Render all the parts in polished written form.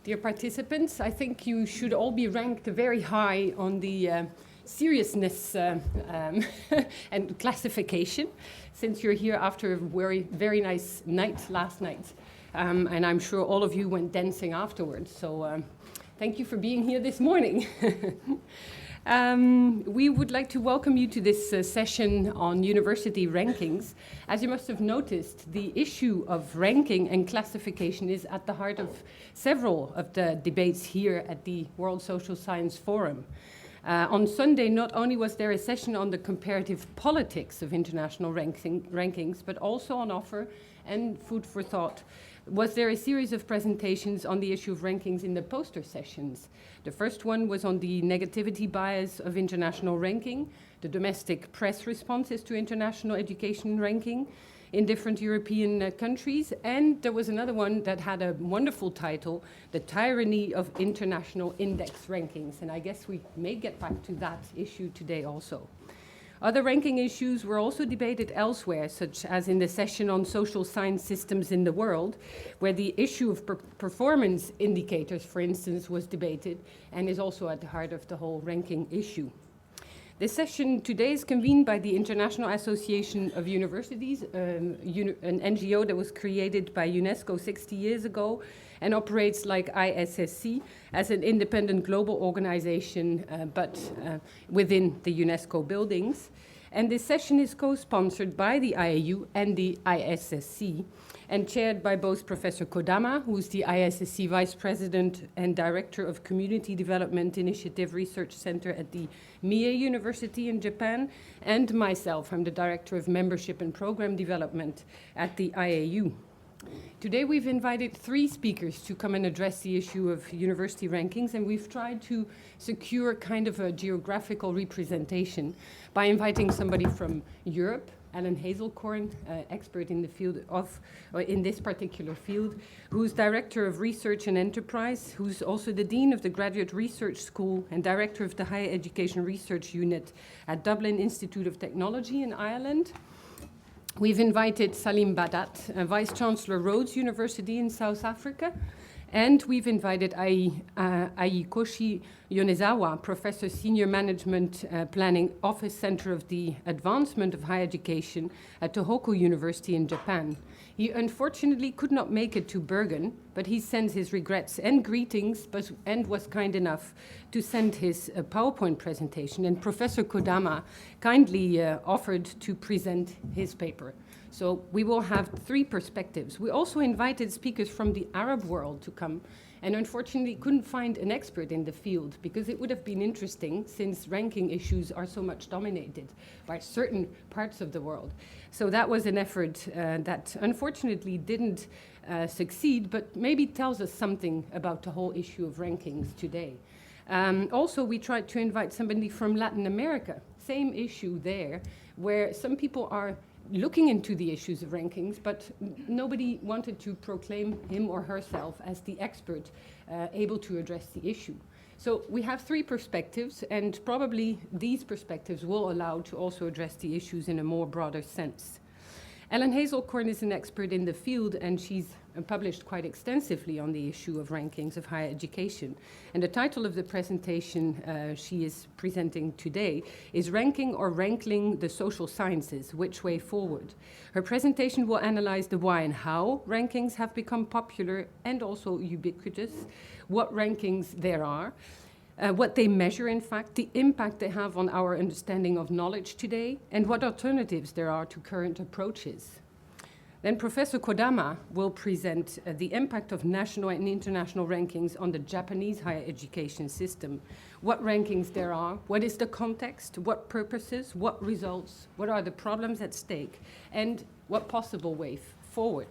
Dear participants, I think you should all be ranked very high on the seriousness and classification, since you're here after a very nice night last night. And I'm sure all of you went dancing afterwards, so thank you for being here this morning. We would like to welcome you to this session on university rankings. As you must have noticed, the issue of ranking and classification is at the heart of several of the debates here at the World Social Science Forum. On Sunday, not only was there a session on the comparative politics of international rankings, but also on offer and food for thought was there a series of presentations on the issue of rankings in the poster sessions. The first one was on the negativity bias of international ranking, the domestic press responses to international education ranking in different European countries, and there was another one that had a wonderful title, The Tyranny of International Index Rankings, and I guess we may get back to that issue today also. Other ranking issues were also debated elsewhere, such as in the session on social science systems in the world, where the issue of performance indicators, for instance, was debated and is also at the heart of the whole ranking issue. This session today is convened by the International Association of Universities, an NGO that was created by UNESCO 60 years ago and operates like ISSC as an independent global organization, but within the UNESCO buildings. And this session is co-sponsored by the IAU and the ISSC, and chaired by both Professor Kodama, who's the ISSC Vice President and Director of Community Development Initiative Research Center at the Mie University in Japan, and myself, I'm the Director of Membership and Program Development at the IAU. Today we've invited 3 speakers to come and address the issue of university rankings, and we've tried to secure kind of a geographical representation by inviting somebody from Europe, Alan Hazelcorn, expert in the field of, in this particular field, who's Director of Research and Enterprise, who's also the Dean of the Graduate Research School and Director of the Higher Education Research Unit at Dublin Institute of Technology in Ireland. We've invited Salim Badat, Vice Chancellor Rhodes University in South Africa, and we've invited Aikoshi Yonezawa, Professor Senior Management Planning Office Center of the Advancement of Higher Education at Tohoku University in Japan. He unfortunately could not make it to Bergen, but he sends his regrets and greetings, and was kind enough to send his PowerPoint presentation, and Professor Kodama kindly offered to present his paper. So we will have 3 perspectives. We also invited speakers from the Arab world to come, and unfortunately couldn't find an expert in the field, because it would have been interesting since ranking issues are so much dominated by certain parts of the world. So that was an effort that unfortunately didn't succeed, but maybe tells us something about the whole issue of rankings today. Also, we tried to invite somebody from Latin America, same issue there, where some people are looking into the issues of rankings, but nobody wanted to proclaim him or herself as the expert able to address the issue. So we have 3 perspectives, and probably these perspectives will allow to also address the issues in a more broader sense. Ellen Hazelcorn is an expert in the field, and she's published quite extensively on the issue of rankings of higher education. And the title of the presentation she is presenting today is Ranking or Rankling the Social Sciences, Which Way Forward? Her presentation will analyze the why and how rankings have become popular and also ubiquitous, what rankings there are, what they measure, in fact, the impact they have on our understanding of knowledge today, and what alternatives there are to current approaches. Then Professor Kodama will present the impact of national and international rankings on the Japanese higher education system, what rankings there are, what is the context, what purposes, what results, what are the problems at stake, and what possible way forward.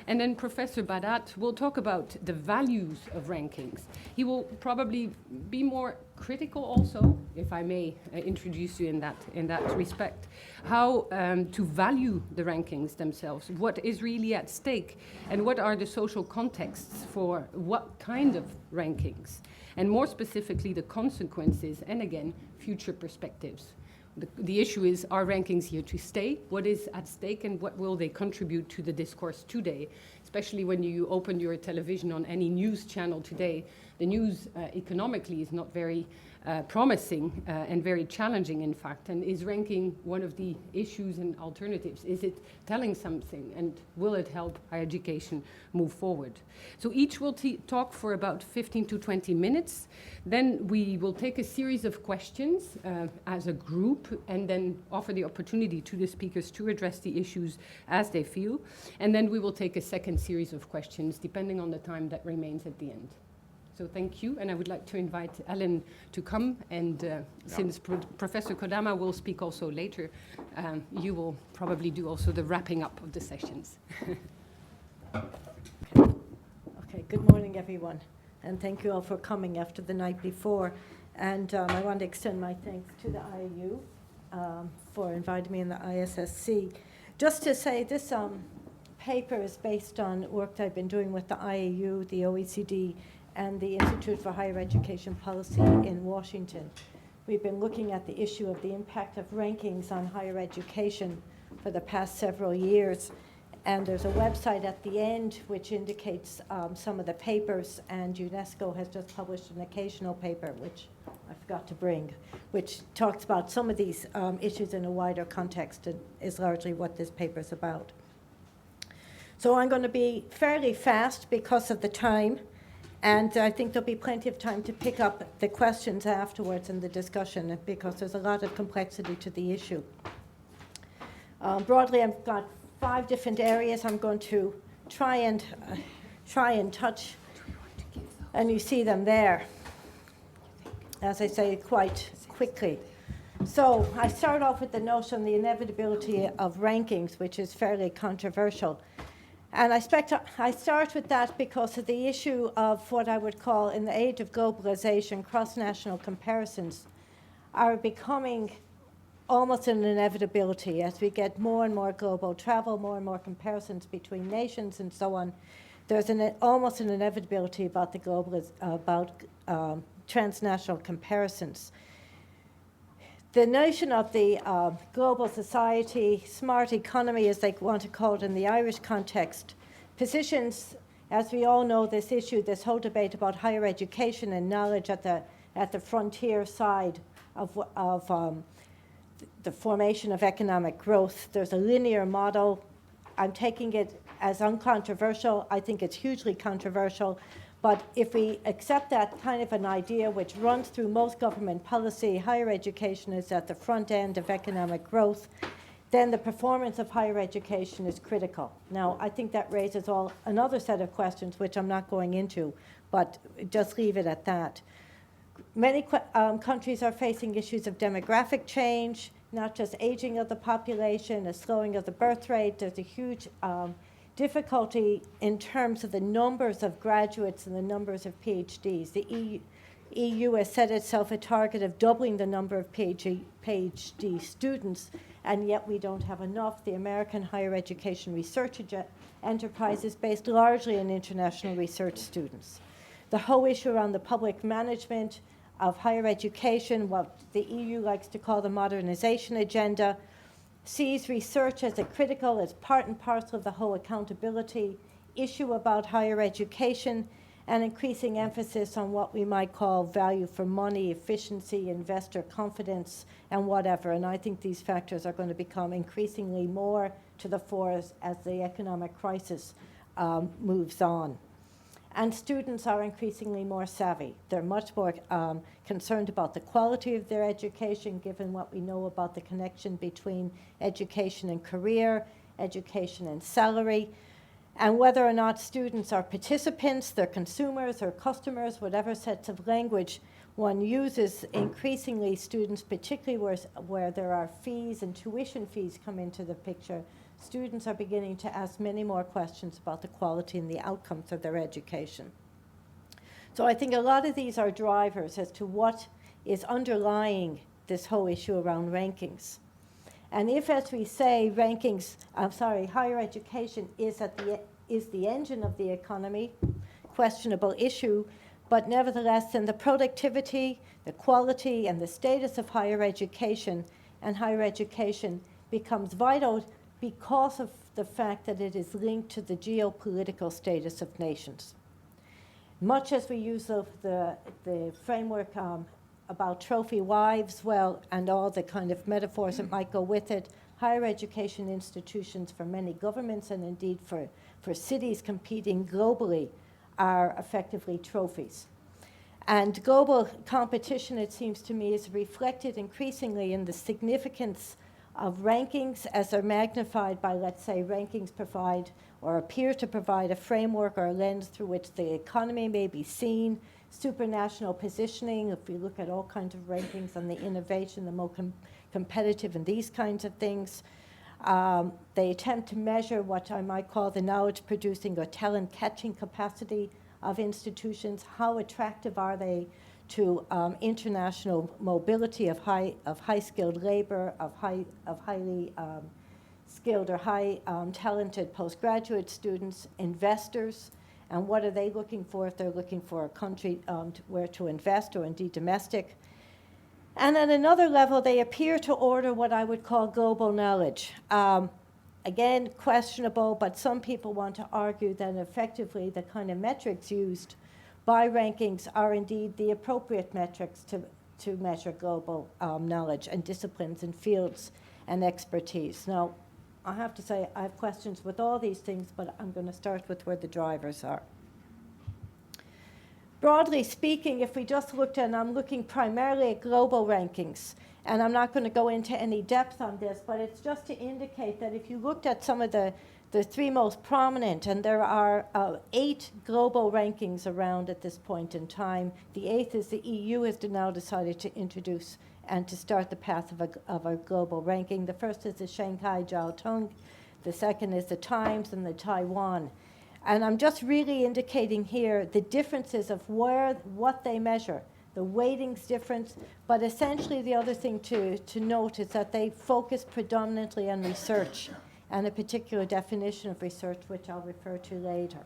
And then Professor Badat will talk about the values of rankings. He will probably be more critical also, if I may introduce you in that respect, how to value the rankings themselves, what is really at stake, and what are the social contexts for what kind of rankings, and more specifically the consequences, and again, future perspectives. The issue is, are rankings here to stay? What is at stake and what will they contribute to the discourse today? Especially when you open your television on any news channel today, the news economically is not very promising and very challenging, in fact. And is ranking one of the issues and alternatives? Is it telling something, and will it help higher education move forward? So each will talk for about 15 to 20 minutes. Then we will take a series of questions as a group, and then offer the opportunity to the speakers to address the issues as they feel. And then we will take a second series of questions, depending on the time that remains at the end. So thank you, and I would like to invite Ellen to come, and since Professor Kodama will speak also later, you will probably do also the wrapping up of the sessions. Okay, good morning everyone, and thank you all for coming after the night before. And I want to extend my thanks to the IAU for inviting me in the ISSC. Just to say, this paper is based on work that I've been doing with the IAU, the OECD, and the Institute for Higher Education Policy in Washington. We've been looking at the issue of the impact of rankings on higher education for the past several years. And there's a website at the end which indicates some of the papers, and UNESCO has just published an occasional paper, which I forgot to bring, which talks about some of these issues in a wider context, and is largely what this paper is about. So I'm going to be fairly fast because of the time. And I think there'll be plenty of time to pick up the questions afterwards in the discussion, because there's a lot of complexity to the issue. Broadly, I've got 5 different areas I'm going to try and touch, and you see them there, as I say, quite quickly. So I start off with the notion of the inevitability of rankings, which is fairly controversial. And I start with that because of the issue of what I would call, in the age of globalization, cross-national comparisons are becoming almost an inevitability as we get more and more global travel, more and more comparisons between nations and so on. There's almost an inevitability about transnational comparisons. The notion of the global society, smart economy, as they want to call it in the Irish context, positions, as we all know, this issue, this whole debate about higher education and knowledge at the frontier side of the formation of economic growth. There's a linear model. I'm taking it as uncontroversial. I think it's hugely controversial. But if we accept that kind of an idea, which runs through most government policy, higher education is at the front end of economic growth, then the performance of higher education is critical. Now, I think that raises another set of questions, which I'm not going into, but just leave it at that. Many countries are facing issues of demographic change, not just aging of the population, a slowing of the birth rate. There's a huge difficulty in terms of the numbers of graduates and the numbers of PhDs. The EU has set itself a target of doubling the number of PhD students, and yet we don't have enough. The American higher education research enterprise is based largely on international research students. The whole issue around the public management of higher education, what the EU likes to call the modernization agenda, sees research as as part and parcel of the whole accountability issue about higher education, and increasing emphasis on what we might call value for money, efficiency, investor confidence, and whatever. And I think these factors are going to become increasingly more to the fore as the economic crisis moves on. And students are increasingly more savvy. They're much more concerned about the quality of their education, given what we know about the connection between education and career, education and salary, and whether or not students are participants, they're consumers or customers, whatever sets of language one uses. Increasingly, students, particularly where there are fees and tuition fees come into the picture, students are beginning to ask many more questions about the quality and the outcomes of their education. So I think a lot of these are drivers as to what is underlying this whole issue around rankings. And if, as we say, higher education is the engine of the economy, questionable issue, but nevertheless, then the productivity, the quality, and the status of higher education and higher education becomes vital because of the fact that it is linked to the geopolitical status of nations. Much as we use the framework about trophy wives, well, and all the kind of metaphors that might go with it, higher education institutions for many governments and indeed for cities competing globally are effectively trophies. And global competition, it seems to me, is reflected increasingly in the significance of rankings as they're magnified by, let's say, rankings provide or appear to provide a framework or a lens through which the economy may be seen, supranational positioning, if we look at all kinds of rankings on the innovation, the more competitive and these kinds of things. They attempt to measure what I might call the knowledge producing or talent catching capacity of institutions. How attractive are they to international mobility of high skilled labor, of highly skilled or high talented postgraduate students, investors, and what are they looking for if they're looking for a country where to invest or indeed domestic. And at another level, they appear to order what I would call global knowledge. Again, questionable, but some people want to argue that effectively the kind of metrics used by rankings are indeed the appropriate metrics to measure global knowledge and disciplines and fields and expertise. Now, I have to say I have questions with all these things, but I'm going to start with where the drivers are. Broadly speaking, if we just looked at, and I'm looking primarily at global rankings, and I'm not going to go into any depth on this, but it's just to indicate that if you looked at some of the three most prominent, and there are 8 global rankings around at this point in time. The 8th is the EU has now decided to introduce and to start the path of a global ranking. The first is the Shanghai Jiaotong, the second is the Times, and the Taiwan. And I'm just really indicating here the differences of what they measure. The weighting's different, but essentially the other thing to note is that they focus predominantly on research and a particular definition of research, which I'll refer to later.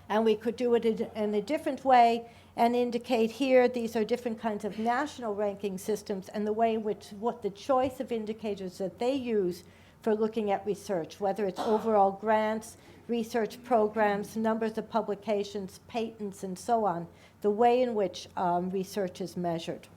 And we could do it in a different way and indicate here these are different kinds of national ranking systems and the way in which what the choice of indicators that they use for looking at research, whether it's overall grants, research programs, numbers of publications, patents, and so on, the way in which research is measured.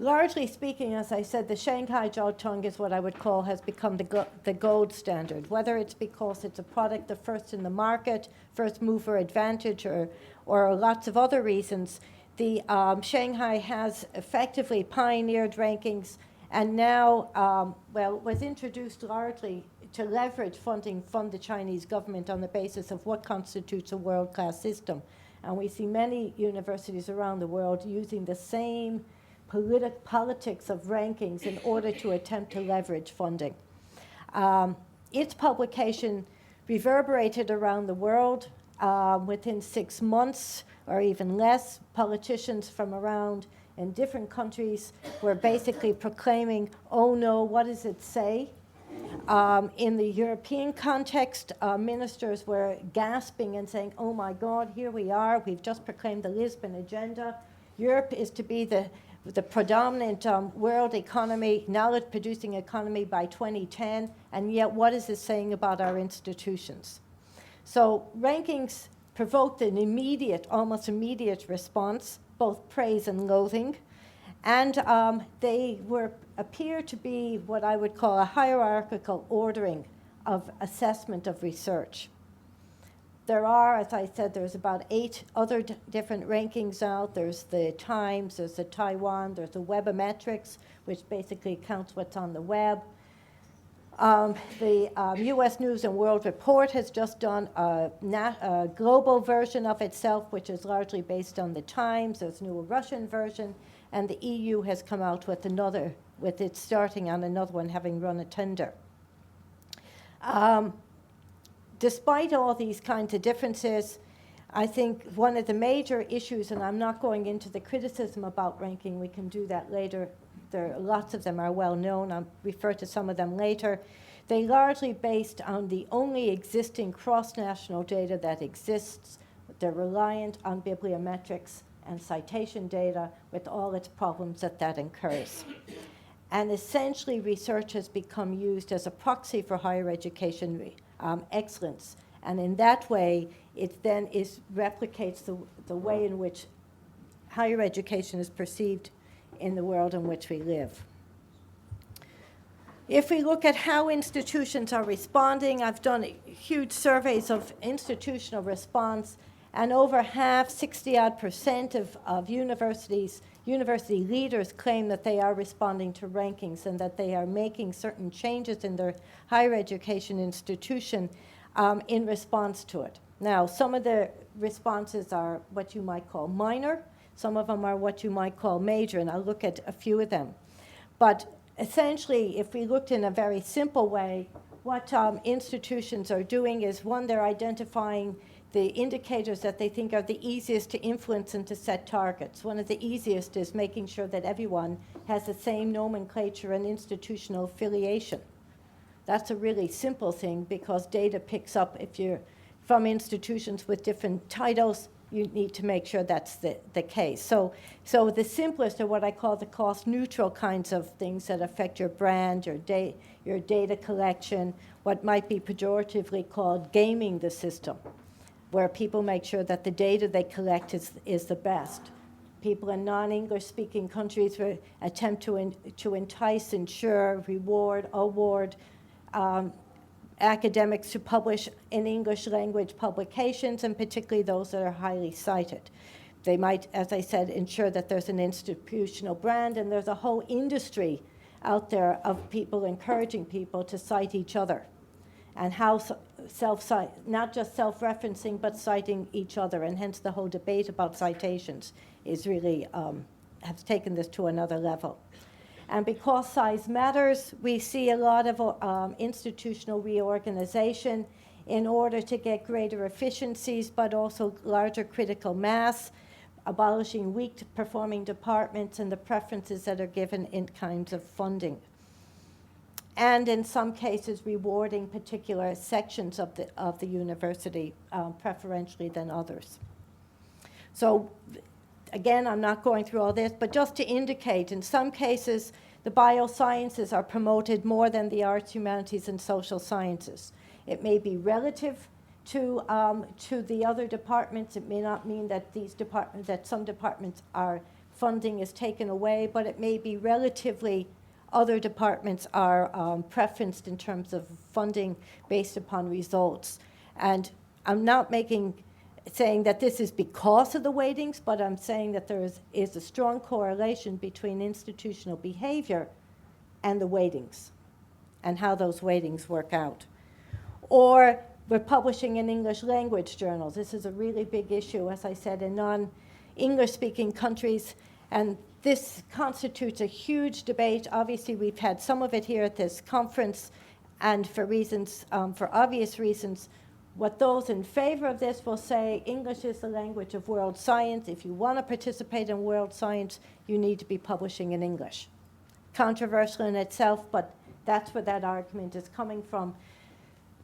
Largely speaking, as I said, the Shanghai Jiaotong is what I would call has become the gold standard, whether it's because it's a product, the first in the market, first mover advantage, or lots of other reasons. The Shanghai has effectively pioneered rankings and now, was introduced largely to leverage funding from the Chinese government on the basis of what constitutes a world-class system. And we see many universities around the world using the same politics of rankings in order to attempt to leverage funding. Its publication reverberated around the world. Within 6 months or even less, politicians from around in different countries were basically proclaiming, oh no, what does it say? In the European context, ministers were gasping and saying, oh my God, here we are, we've just proclaimed the Lisbon Agenda. Europe is to be the predominant world economy, knowledge-producing economy by 2010, and yet what is this saying about our institutions? So rankings provoked an almost immediate response, both praise and loathing, and they appear to be what I would call a hierarchical ordering of assessment of research. There are, as I said, there's about 8 other different rankings out. There's the Times, there's the Taiwan, there's the Webometrics, which basically counts what's on the web. The U.S. News and World Report has just done a global version of itself, which is largely based on the Times. There's a new Russian version, and the EU has come out with another, with it starting on another one, having run a tender. Despite all these kinds of differences, I think one of the major issues, and I'm not going into the criticism about ranking, we can do that later. Lots of them are well known. I'll refer to some of them later. They largely based on the only existing cross-national data that exists. They're reliant on bibliometrics and citation data with all its problems that incurs. And essentially, research has become used as a proxy for higher education excellence. And in that way, it then replicates the way in which higher education is perceived in the world in which we live. If we look at how institutions are responding, I've done huge surveys of institutional response, and over half, 60-odd% of university leaders claim that they are responding to rankings and that they are making certain changes in their higher education institution in response to it. Now, some of the responses are what you might call minor. Some of them are what you might call major, and I'll look at a few of them. But essentially, if we looked in a very simple way, what institutions are doing is, one, they're identifying the indicators that they think are the easiest to influence and to set targets. One of the easiest is making sure that everyone has the same nomenclature and institutional affiliation. That's a really simple thing because data picks up if you're from institutions with different titles, you need to make sure that's the case. So the simplest are what I call the cost-neutral kinds of things that affect your brand, your data collection, what might be pejoratively called gaming the system, where people make sure that the data they collect is the best. People in non-English speaking countries attempt to entice, ensure, reward, award academics to publish in English language publications, and particularly those that are highly cited. They might, as I said, ensure that there's an institutional brand, and there's a whole industry out there of people encouraging people to cite each other, and how not just self-referencing, but citing each other, and hence the whole debate about citations is really, has taken this to another level. And because size matters, we see a lot of institutional reorganization in order to get greater efficiencies, but also larger critical mass, abolishing weak performing departments and the preferences that are given in kinds of funding. And in some cases, rewarding particular sections of the university preferentially than others. So again, I'm not going through all this, but just to indicate, in some cases, the biosciences are promoted more than the arts, humanities, and social sciences. It may be relative to the other departments. It may not mean that some departments are funding is taken away, but it may be relatively other departments are preferenced in terms of funding based upon results. And I'm not saying that this is because of the weightings, but I'm saying that there is a strong correlation between institutional behavior and the weightings and how those weightings work out. Or we're publishing in English language journals. This is a really big issue, as I said, in non-English speaking countries, and this constitutes a huge debate. Obviously, we've had some of it here at this conference, and for obvious reasons, what those in favor of this will say, English is the language of world science. If you want to participate in world science, you need to be publishing in English. Controversial in itself, but that's where that argument is coming from.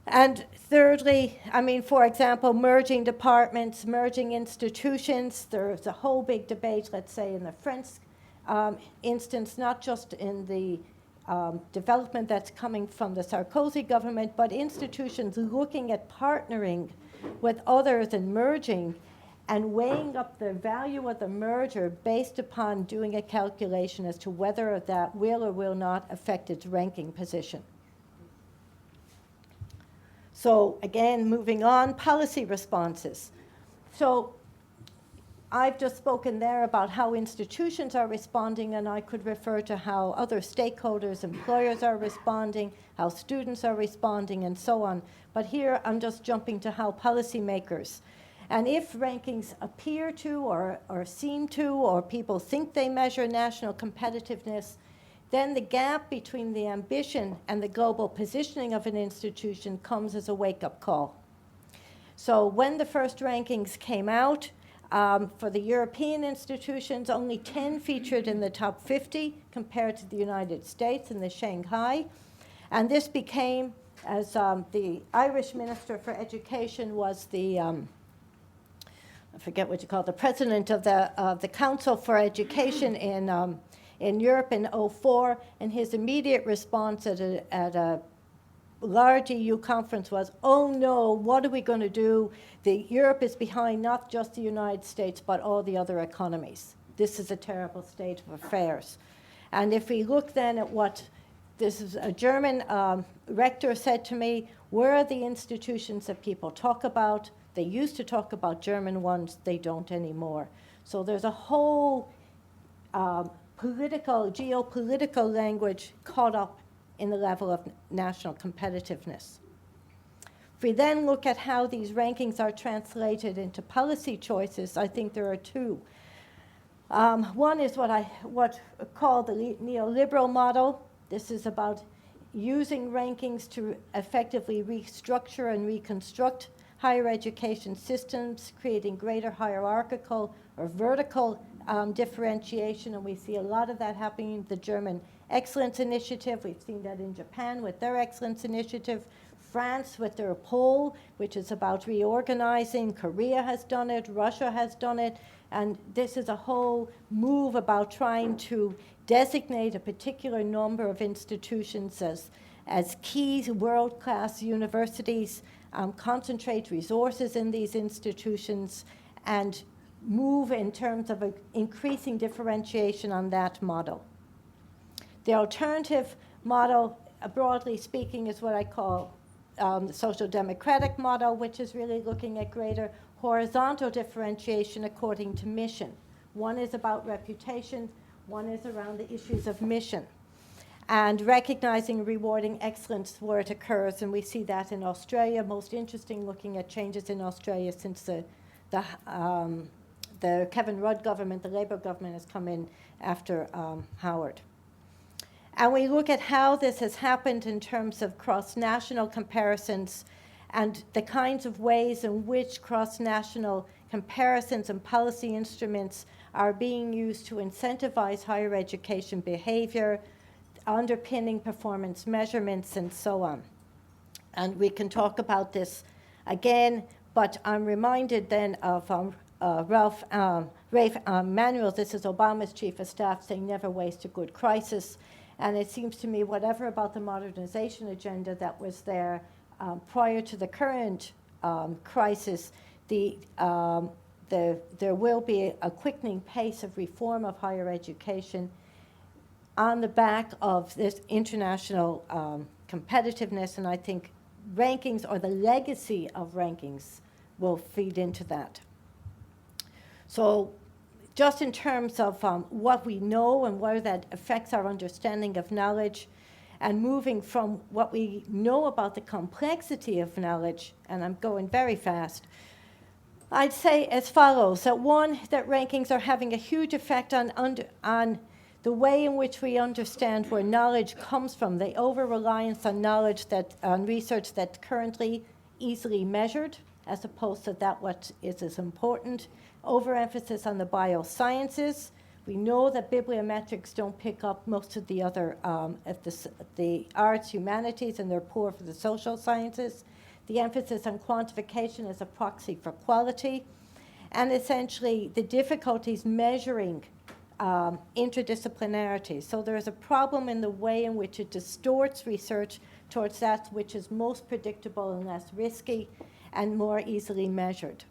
And thirdly, I mean, for example, merging departments, merging institutions. There's a whole big debate, let's say, in the French instance, not just in the development that's coming from the Sarkozy government, but institutions looking at partnering with others and merging and weighing up the value of the merger based upon doing a calculation as to whether that will or will not affect its ranking position. So again, moving on, policy responses. So I've just spoken there about how institutions are responding, and I could refer to how other stakeholders, employers are responding, how students are responding, and so on. But here I'm just jumping to how policymakers. And if rankings appear to or seem to, or people think they measure national competitiveness, then the gap between the ambition and the global positioning of an institution comes as a wake-up call. So when the first rankings came out, for the European institutions, only 10 featured in the top 50 compared to the United States and the Shanghai. And this became, as the Irish Minister for Education was the I forget what you call it, the president of the Council for Education in Europe in '04, and his immediate response at a large EU conference was, oh no, what are we going to do? Europe is behind not just the United States, but all the other economies. This is a terrible state of affairs. And if we look then at what this is a German rector said to me, where are the institutions that people talk about? They used to talk about German ones, they don't anymore. So there's a whole geopolitical language caught up in the level of national competitiveness. If we then look at how these rankings are translated into policy choices, I think there are two. One is what I call the neoliberal model. This is about using rankings to effectively restructure and reconstruct higher education systems, creating greater hierarchical or vertical differentiation, and we see a lot of that happening in the German Excellence Initiative. We've seen that in Japan with their Excellence Initiative, France with their pole, which is about reorganizing. Korea has done it, Russia has done it, and this is a whole move about trying to designate a particular number of institutions as key world-class universities, concentrate resources in these institutions, and move in terms of increasing differentiation on that model. The alternative model, broadly speaking, is what I call the social democratic model, which is really looking at greater horizontal differentiation according to mission. One is about reputation, one is around the issues of mission, and recognizing and rewarding excellence where it occurs, and we see that in Australia. Most interesting, looking at changes in Australia since the Kevin Rudd government, the Labour government, has come in after Howard. And we look at how this has happened in terms of cross-national comparisons and the kinds of ways in which cross-national comparisons and policy instruments are being used to incentivize higher education behavior, underpinning performance measurements, and so on. And we can talk about this again, but I'm reminded then of Rafe Manuel, this is Obama's chief of staff, saying never waste a good crisis. And it seems to me whatever about the modernization agenda that was there prior to the current crisis, there will be a quickening pace of reform of higher education on the back of this international competitiveness, and I think rankings or the legacy of rankings will feed into that. So just in terms of what we know and where that affects our understanding of knowledge, and moving from what we know about the complexity of knowledge, and I'm going very fast, I'd say as follows, that one, that rankings are having a huge effect on the way in which we understand where knowledge comes from, the over-reliance on knowledge on research that's currently easily measured, as opposed to that what is as important. Overemphasis on the biosciences. We know that bibliometrics don't pick up most of the other, the arts, humanities, and they're poor for the social sciences. The emphasis on quantification as a proxy for quality. And essentially the difficulties measuring interdisciplinarity. So there's a problem in the way in which it distorts research towards that which is most predictable and less risky and more easily measured.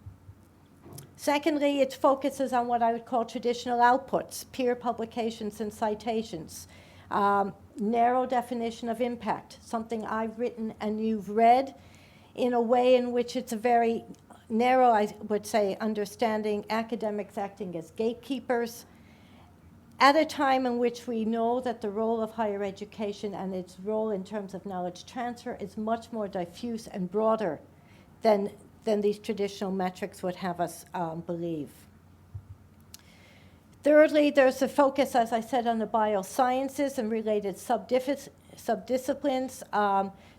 Secondly, it focuses on what I would call traditional outputs, peer publications and citations, narrow definition of impact, something I've written and you've read, in a way in which it's a very narrow, I would say, understanding academics acting as gatekeepers, at a time in which we know that the role of higher education and its role in terms of knowledge transfer is much more diffuse and broader than these traditional metrics would have us believe. Thirdly, there's a focus, as I said, on the biosciences and related subdisciplines,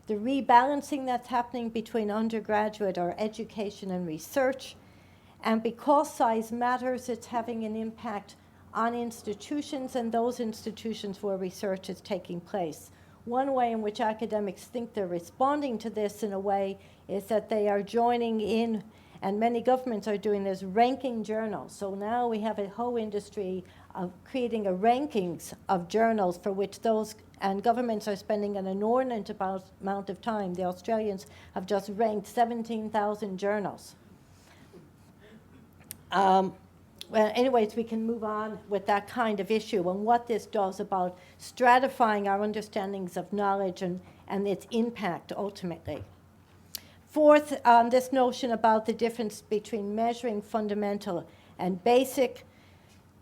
the rebalancing that's happening between undergraduate or education and research. And because size matters, it's having an impact on institutions and those institutions where research is taking place. One way in which academics think they're responding to this in a way is that they are joining in and many governments are doing this, ranking journals. So now we have a whole industry of creating a rankings of journals for which those, and governments are spending an inordinate amount of time. The Australians have just ranked 17,000 journals. Well, anyways, we can move on with that kind of issue and what this does about stratifying our understandings of knowledge and its impact ultimately. Fourth, this notion about the difference between measuring fundamental and basic,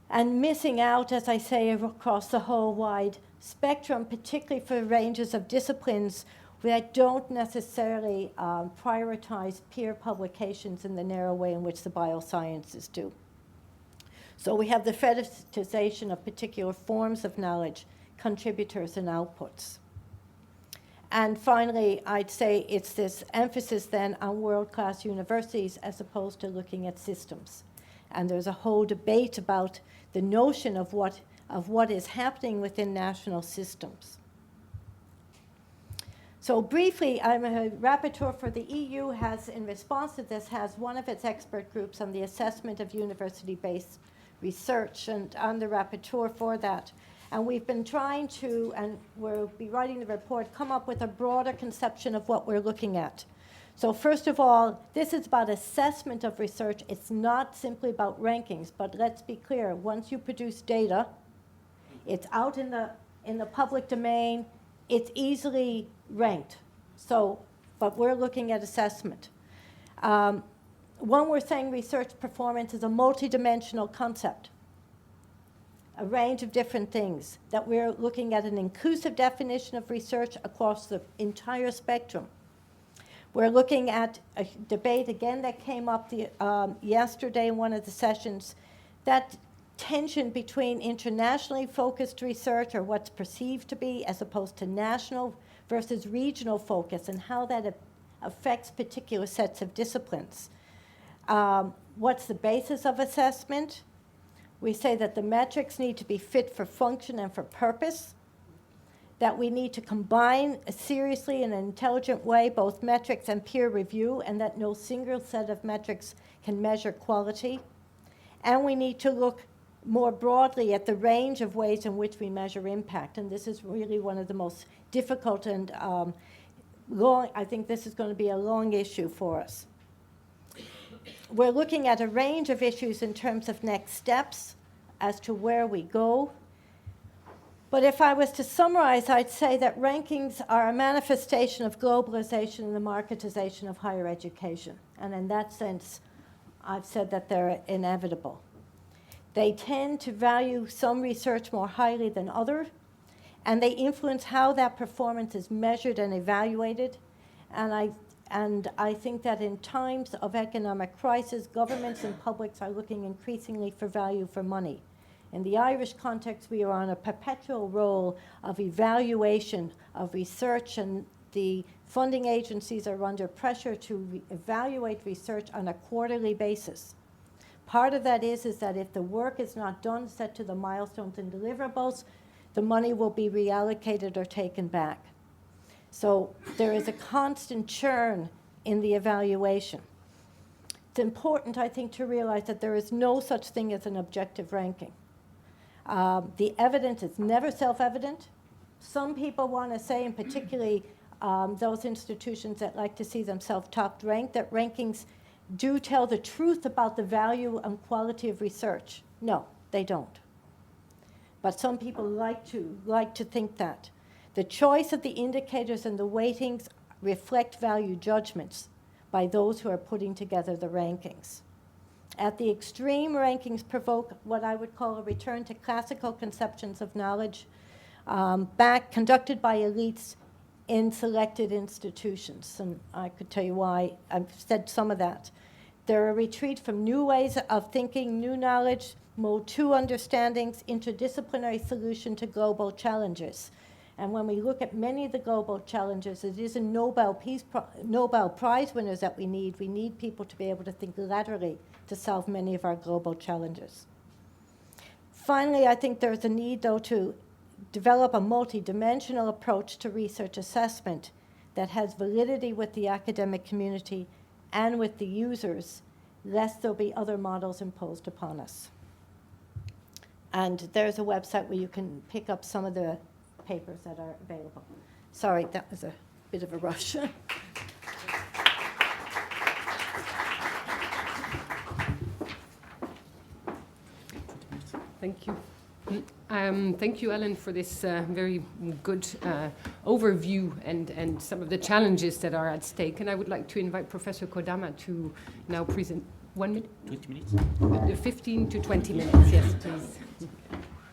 and missing out, as I say, across the whole wide spectrum, particularly for ranges of disciplines that don't necessarily prioritize peer publications in the narrow way in which the biosciences do. So we have the fetishization of particular forms of knowledge, contributors and outputs. And finally, I'd say it's this emphasis then on world-class universities as opposed to looking at systems. And there's a whole debate about the notion of what is happening within national systems. So briefly, I'm a rapporteur for the EU has, in response to this, has one of its expert groups on the assessment of university-based research, and I'm the rapporteur for that. And we've been trying to, and we'll be writing the report, come up with a broader conception of what we're looking at. So first of all, this is about assessment of research. It's not simply about rankings, but let's be clear, once you produce data, it's out in the public domain, it's easily ranked. So, but we're looking at assessment. One, we're saying research performance is a multidimensional concept, a range of different things, that we're looking at an inclusive definition of research across the entire spectrum. We're looking at a debate, again, that came up yesterday in one of the sessions, that tension between internationally focused research, or what's perceived to be, as opposed to national versus regional focus, and how that affects particular sets of disciplines. What's the basis of assessment? We say that the metrics need to be fit for function and for purpose, that we need to combine seriously in an intelligent way both metrics and peer review, and that no single set of metrics can measure quality. And we need to look more broadly at the range of ways in which we measure impact, and this is really one of the most difficult and long, I think this is going to be a long issue for us. We're looking at a range of issues in terms of next steps as to where we go. But if I was to summarize, I'd say that rankings are a manifestation of globalization and the marketization of higher education. And in that sense, I've said that they're inevitable. They tend to value some research more highly than others, and they influence how that performance is measured and evaluated. And I think that in times of economic crisis, governments and publics are looking increasingly for value for money. In the Irish context, we are on a perpetual role of evaluation of research, and the funding agencies are under pressure to evaluate research on a quarterly basis. Part of that is that if the work is not done, set to the milestones and deliverables, the money will be reallocated or taken back. So there is a constant churn in the evaluation. It's important, I think, to realize that there is no such thing as an objective ranking. The evidence is never self-evident. Some people want to say, and particularly those institutions that like to see themselves top ranked, that rankings do tell the truth about the value and quality of research. No, they don't. But some people like to think that. The choice of the indicators and the weightings reflect value judgments by those who are putting together the rankings. At the extreme, rankings provoke what I would call a return to classical conceptions of knowledge, conducted by elites in selected institutions. And I could tell you why I've said some of that. They're a retreat from new ways of thinking, new knowledge, mode 2 understandings, interdisciplinary solution to global challenges. And when we look at many of the global challenges, it isn't Nobel Prize winners that we need. We need people to be able to think laterally to solve many of our global challenges. Finally, I think there's a need, though, to develop a multidimensional approach to research assessment that has validity with the academic community and with the users, lest there be other models imposed upon us. And there's a website where you can pick up some of the papers that are available. Sorry, that was a bit of a rush. Thank you. Thank you, Ellen, for this very good overview and some of the challenges that are at stake. And I would like to invite Professor Kodama to now present. 1 minute? 20 minutes? 15 to 20 minutes, yes, please.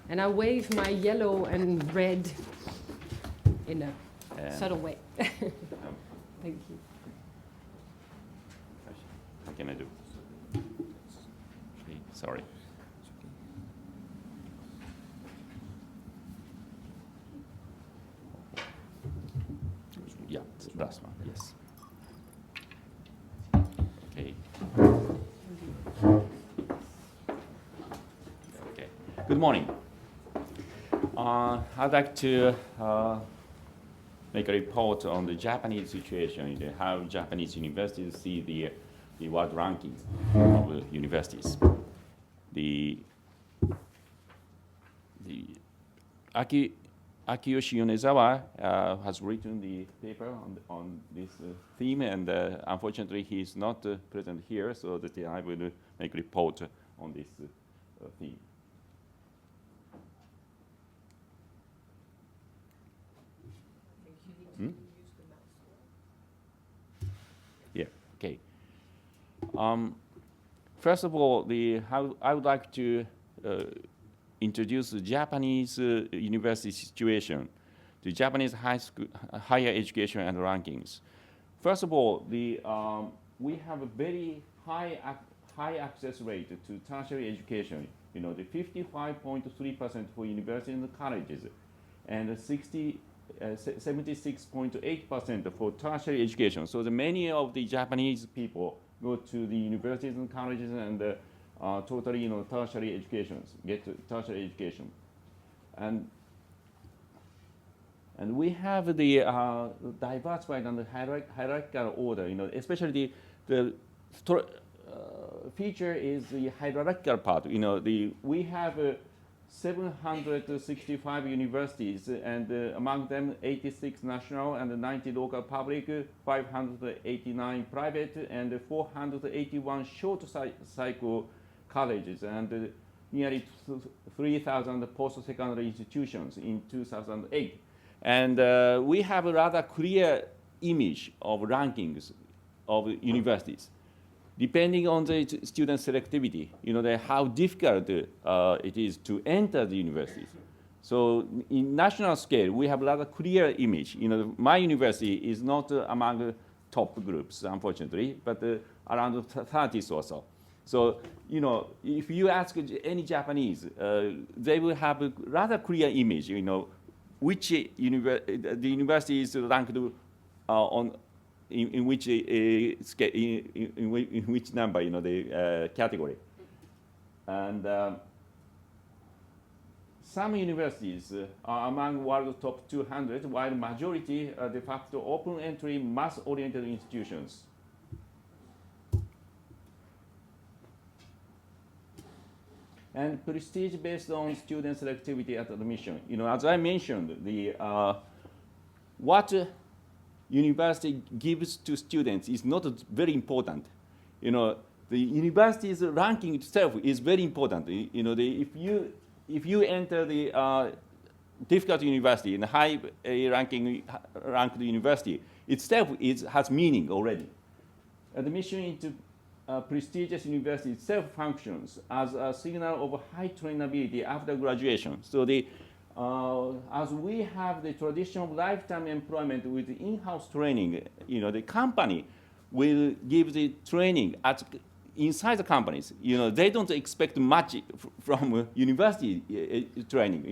And I'll wave my yellow and red in a subtle way. Thank you. How can I do? Okay, sorry. Yeah, that's one, yes. Okay. Okay. Good morning. I'd like to make a report on the Japanese situation, how Japanese universities see the world ranking of universities. The Akiyoshi Yonezawa has written the paper on this theme, and unfortunately he's not present here, so that I will make a report on this theme. Yeah, okay. First of all, I would like to introduce the Japanese university situation, the Japanese higher education and rankings. First of all, we have a very high access rate to tertiary education. You know, the 55.3% for universities and colleges, and 76.8% for tertiary education. So many of the Japanese people go to the universities and colleges and totally, tertiary educations, get tertiary education. And we have the diversified and the hierarchical order, especially the feature is the hierarchical part. We have 765 universities, and among them 86 national and 90 local public, 589 private, and 481 short cycle colleges, and nearly 3,000 post-secondary institutions in 2008. And we have a rather clear image of rankings of universities. Depending on the student selectivity, how difficult it is to enter the universities. So in national scale, we have a rather clear image. My university is not among top groups, unfortunately, but around 30s or so. So, if you ask any Japanese, they will have a rather clear image, which the university is ranked on in which in which number, the category. And some universities are among world top 200, while majority are de facto open entry, mass-oriented institutions. And prestige based on student selectivity at admission. As I mentioned, what university gives to students is not very important. The university's ranking itself is very important. If you enter the difficult university in a high ranked university, itself has meaning already. Admission into prestigious university itself functions as a signal of high trainability after graduation. So as we have the tradition of lifetime employment with in-house training, the company will give the training inside the companies. They don't expect much from university training.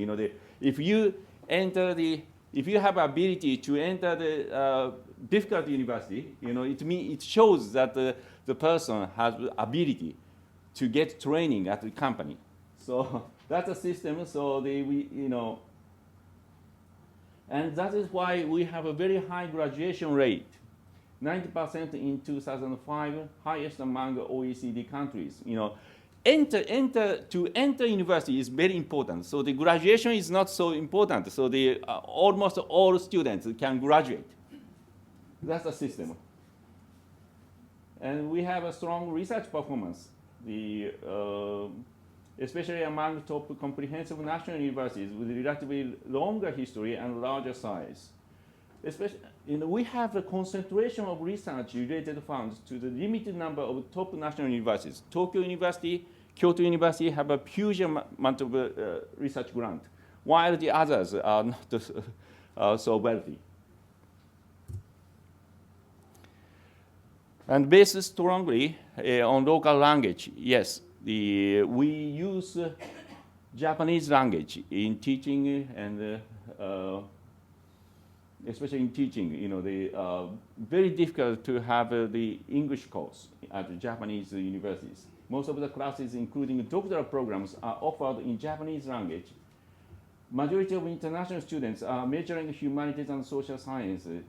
If you have ability to enter the difficult university, it shows that the person has the ability to get training at the company. So that's a system. So and that is why we have a very high graduation rate. 90% in 2005, highest among OECD countries. To enter university is very important. So the graduation is not so important. So the almost all students can graduate. That's the system. And we have a strong research performance. Especially among top comprehensive national universities with relatively longer history and larger size. Especially, we have a concentration of research-related funds to the limited number of top national universities. Tokyo University, Kyoto University have a huge amount of research grant, while the others are not so wealthy. And based strongly on local language, yes. We use Japanese language in teaching and especially in teaching. Very difficult to have the English course at the Japanese universities. Most of the classes, including doctoral programs, are offered in Japanese language. Majority of international students are majoring in humanities and social sciences.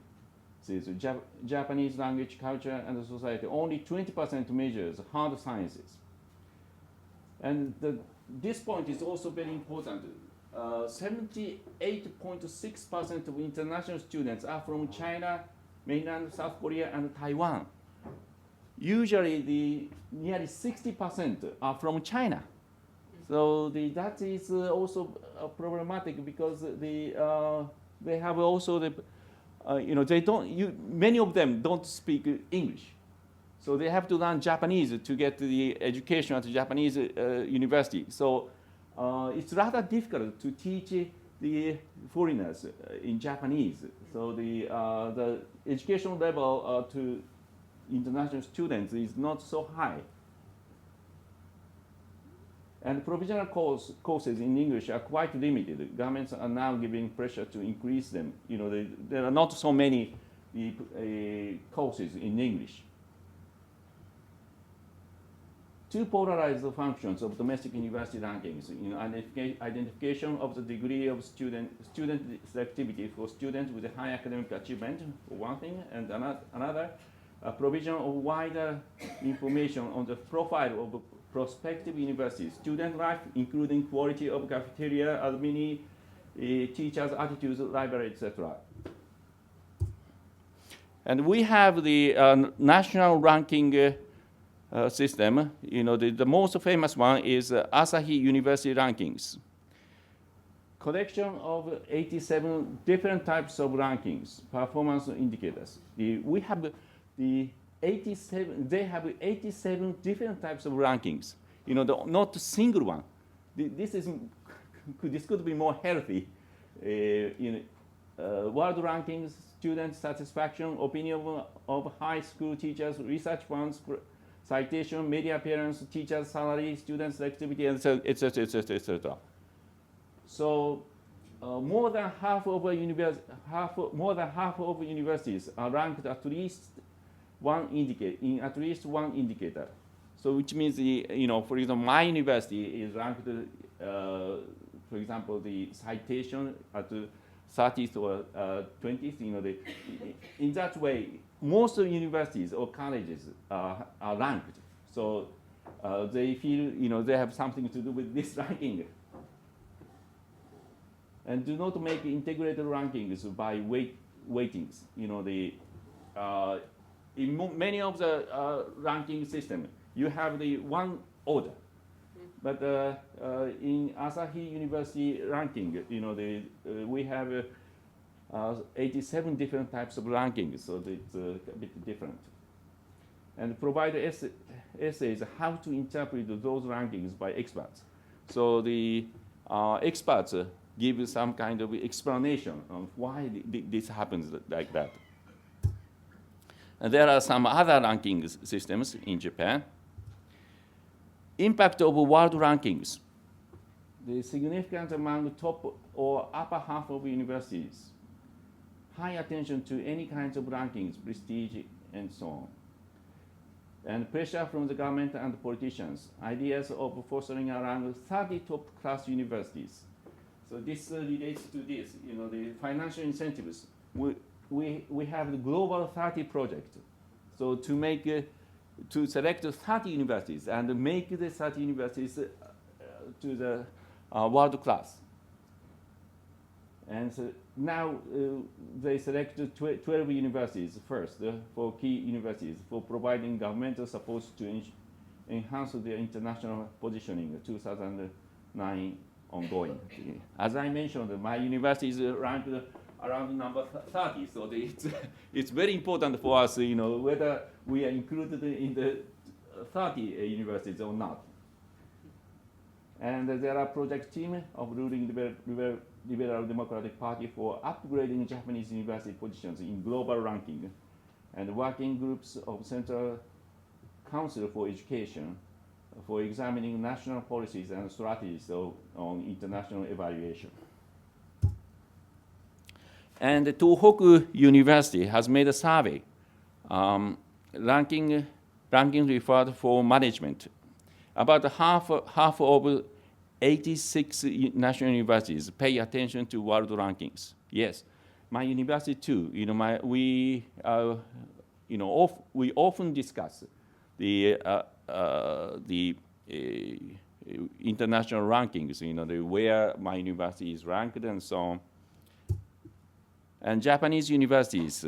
Japanese language, culture, and society. Only 20% majors hard sciences. And this point is also very important. 78.6% of international students are from China, mainland South Korea, and Taiwan. Usually, nearly 60% are from China. So that is also problematic because they have also many of them don't speak English. So they have to learn Japanese to get the education at the Japanese university. So it's rather difficult to teach the foreigners in Japanese. So the education level to international students is not so high. And provisional courses in English are quite limited. Governments are now giving pressure to increase them. There are not so many courses in English. Two polarized functions of domestic university rankings: identification of the degree of student selectivity for students with a high academic achievement, for one thing, and another, provision of wider information on the profile of prospective universities, student life, including quality of cafeteria, alumni, teachers' attitudes, library, etc. And we have the national ranking system. The most famous one is Asahi University Rankings. Collection of 87 different types of rankings, performance indicators. We have the 87. They have 87 different types of rankings. Not a single one. This could be more healthy. World rankings, student satisfaction, opinion of high school teachers, research funds, citation, media appearance, teachers' salary, student selectivity, etc., etc., etc. So more than half of universities are ranked at least in at least one indicator. So which means for example, my university is ranked, for example, the citation at the 30th or 20th. In that way, most of universities or colleges are ranked. So they feel they have something to do with this ranking. And do not make integrated rankings by weightings. In many of the ranking system, you have the one order. But in Asahi University ranking, we have 87 different types of rankings, so it's a bit different. And provide essays how to interpret those rankings by experts. So the experts give some kind of explanation on why this happens like that. And there are some other ranking systems in Japan. Impact of world rankings. The significant among top or upper half of universities. High attention to any kinds of rankings, prestige, and so on. And pressure from the government and politicians. Ideas of fostering around 30 top-class universities. So this relates to this, the financial incentives. we have the Global 30 project. So to make, to select 30 universities and make the 30 universities to the world class. And so now they selected 12 universities first for key universities for providing governmental support to enhance their international positioning. 2009 ongoing. As I mentioned, my university is ranked around number 30, so it's very important for us, whether we are included in the 30 universities or not. And there are project team of ruling Liberal Democratic Party for upgrading Japanese university positions in global ranking, and working groups of Central Council for Education for examining national policies and strategies on international evaluation. And Tohoku University has made a survey ranking referred for management. About half of 86 national universities pay attention to world rankings. Yes, my university too. We often discuss the international rankings. Where my university is ranked and so on. And Japanese universities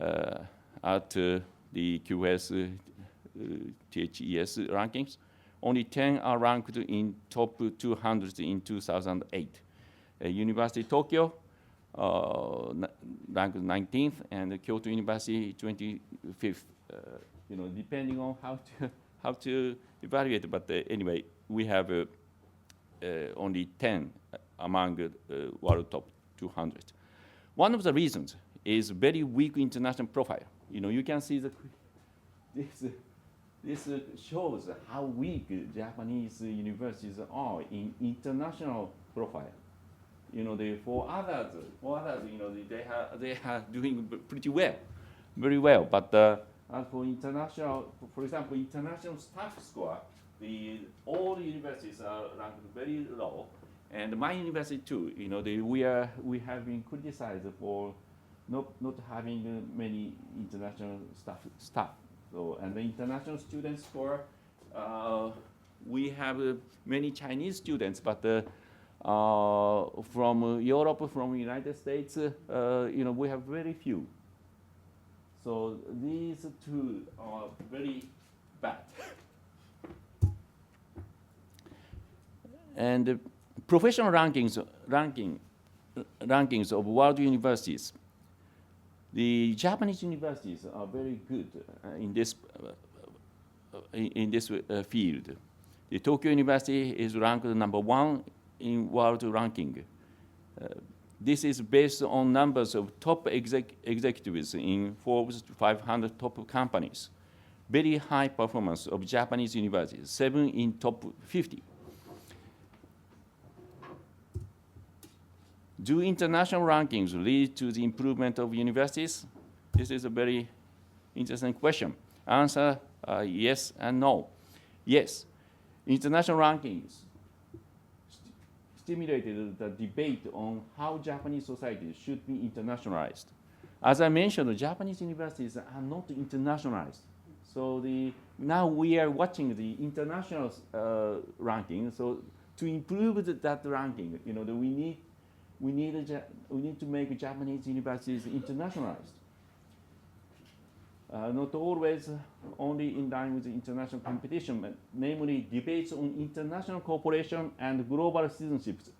at the QS THES rankings, only 10 are ranked in top 200 in 2008. University Tokyo ranked 19th, and Kyoto University 25th. Depending on how to evaluate, but anyway, we have only 10 among world top 200. One of the reasons is very weak international profile. You can see this shows how weak Japanese universities are in international profile. For others, they are doing pretty well, very well. But as for international, for example, international staff score, all universities are ranked very low. And my university too, we have been criticized for not having many international staff. So, and the international student score, we have many Chinese students, but from Europe, from the United States, we have very few. So these two are very bad. And professional rankings of world universities. The Japanese universities are very good in this field. The Tokyo University is ranked number 1 in world ranking. This is based on numbers of top executives in Forbes 500 top companies. Very high performance of Japanese universities, 7 in top 50. Do international rankings lead to the improvement of universities? This is a very interesting question. Answer, yes and no. Yes, international rankings stimulated the debate on how Japanese society should be internationalized. As I mentioned, Japanese universities are not internationalized. So now we are watching the international ranking. So to improve that ranking, we need to make Japanese universities internationalized. Not always only in line with the international competition, but namely debates on international cooperation and global citizenships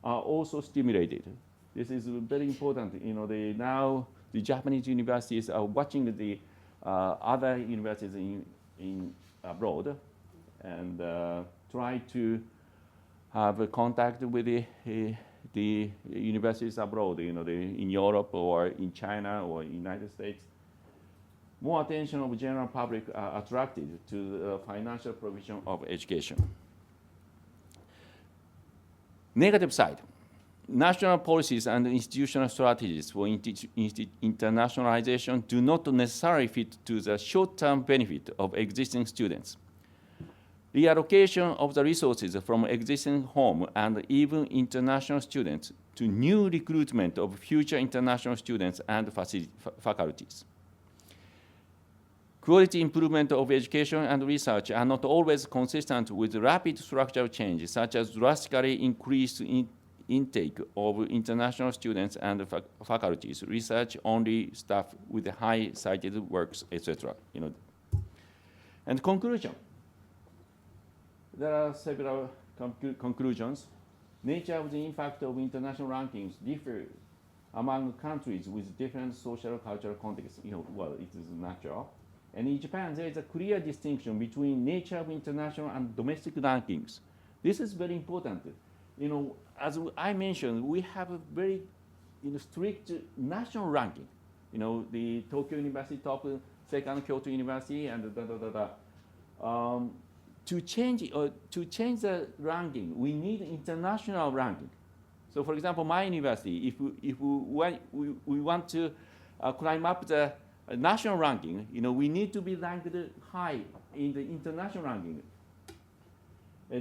are also stimulated. This is very important. Now the Japanese universities are watching the other universities in abroad and try to have a contact with the universities abroad, in Europe or in China or United States. More attention of general public are attracted to the financial provision of education. Negative side. National policies and institutional strategies for internationalization do not necessarily fit to the short-term benefit of existing students. reallocation of the resources from existing home and even international students to new recruitment of future international students and faculties. Quality improvement of education and research are not always consistent with rapid structural change, such as drastically increased intake of international students and faculties, research-only staff with high cited works, etc. And conclusion. There are several conclusions. Nature of the impact of international rankings differ among countries with different social cultural contexts. Well, it is natural. And in Japan, there is a clear distinction between nature of international and domestic rankings. This is very important. As I mentioned, we have a very strict national ranking. The Tokyo University top second, Kyoto University, and to change the ranking, we need international ranking. So, for example, my university, if we want to climb up the national ranking, we need to be ranked high in the international ranking.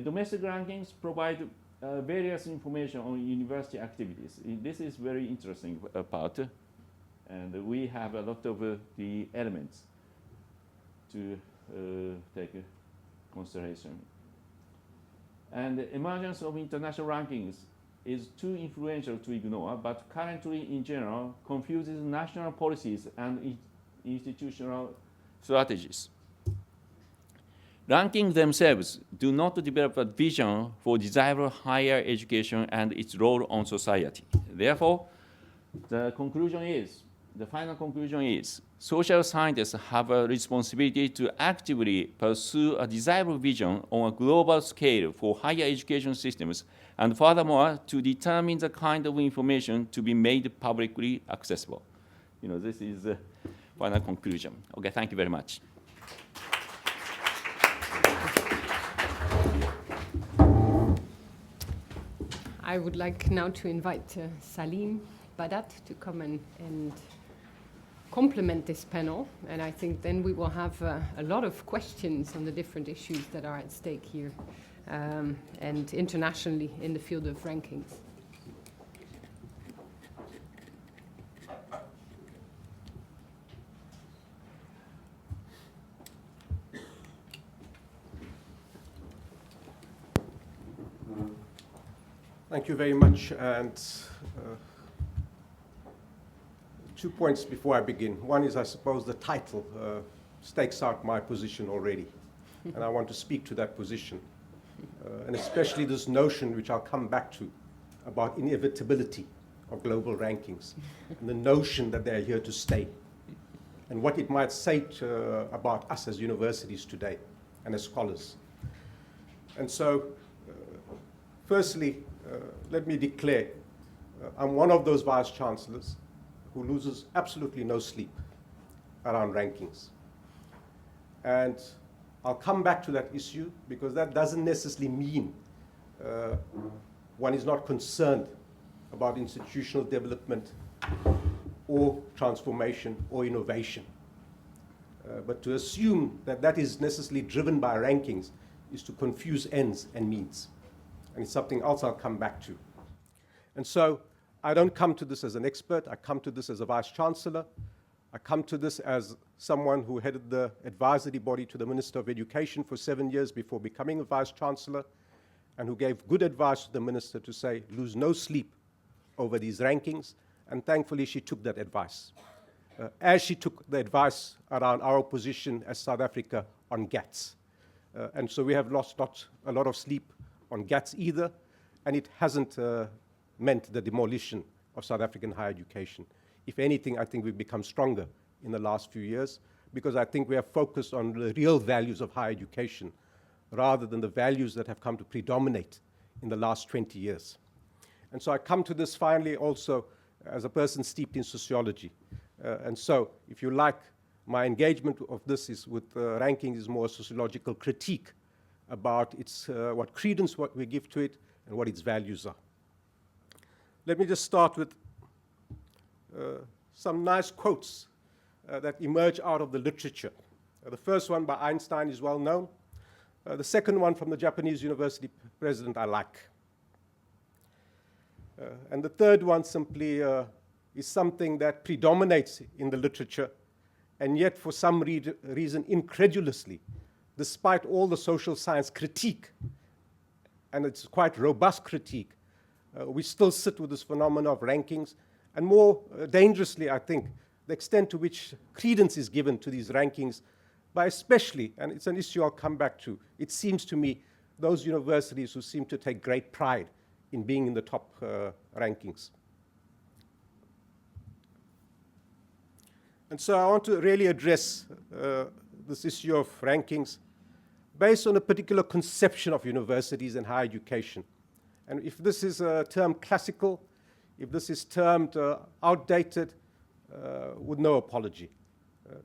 Domestic rankings provide various information on university activities. This is very interesting part, and we have a lot of the elements to take consideration. And the emergence of international rankings is too influential to ignore, but currently, in general, confuses national policies and institutional strategies. Rankings themselves do not develop a vision for desirable higher education and its role on society. Therefore, the final conclusion is, social scientists have a responsibility to actively pursue a desirable vision on a global scale for higher education systems, and furthermore, to determine the kind of information to be made publicly accessible. This is the final conclusion. Okay, thank you very much. I would like now to invite Salim Badat to come and complement this panel, and I think then we will have a lot of questions on the different issues that are at stake here and internationally in the field of rankings. Thank you very much. And 2 points before I begin. One is, I suppose, the title stakes out my position already. And I want to speak to that position. And especially this notion, which I'll come back to, about inevitability of global rankings. And the notion that they're here to stay. And what it might say about us as universities today and as scholars. And so, firstly, let me declare, I'm one of those vice-chancellors who loses absolutely no sleep around rankings. And I'll come back to that issue, because that doesn't necessarily mean one is not concerned about institutional development or transformation or innovation. But to assume that that is necessarily driven by rankings is to confuse ends and means. And it's something else I'll come back to. And so I don't come to this as an expert. I come to this as a vice-chancellor. I come to this as someone who headed the advisory body to the Minister of Education for 7 years before becoming a vice-chancellor, and who gave good advice to the minister to say, lose no sleep over these rankings. And thankfully, she took that advice. As she took the advice around our position as South Africa on GATS. And so we have lost not a lot of sleep on GATS either, and it hasn't meant the demolition of South African higher education. If anything, I think we've become stronger in the last few years, because I think we are focused on the real values of higher education rather than the values that have come to predominate in the last 20 years. And so I come to this finally also as a person steeped in sociology. And so, if you like, my engagement of this is with rankings is more sociological critique about its, what credence what we give to it and what its values are. Let me just start with some nice quotes that emerge out of the literature. The first one by Einstein is well known. The second one from the Japanese university president I like. And the third one simply is something that predominates in the literature, and yet for some reason incredulously, despite all the social science critique, and it's quite robust critique, we still sit with this phenomenon of rankings, and more dangerously, I think, the extent to which credence is given to these rankings by especially, and it's an issue I'll come back to, it seems to me, those universities who seem to take great pride in being in the top rankings. And so I want to really address this issue of rankings based on a particular conception of universities and higher education. And if this is termed classical, if this is termed outdated, with no apology.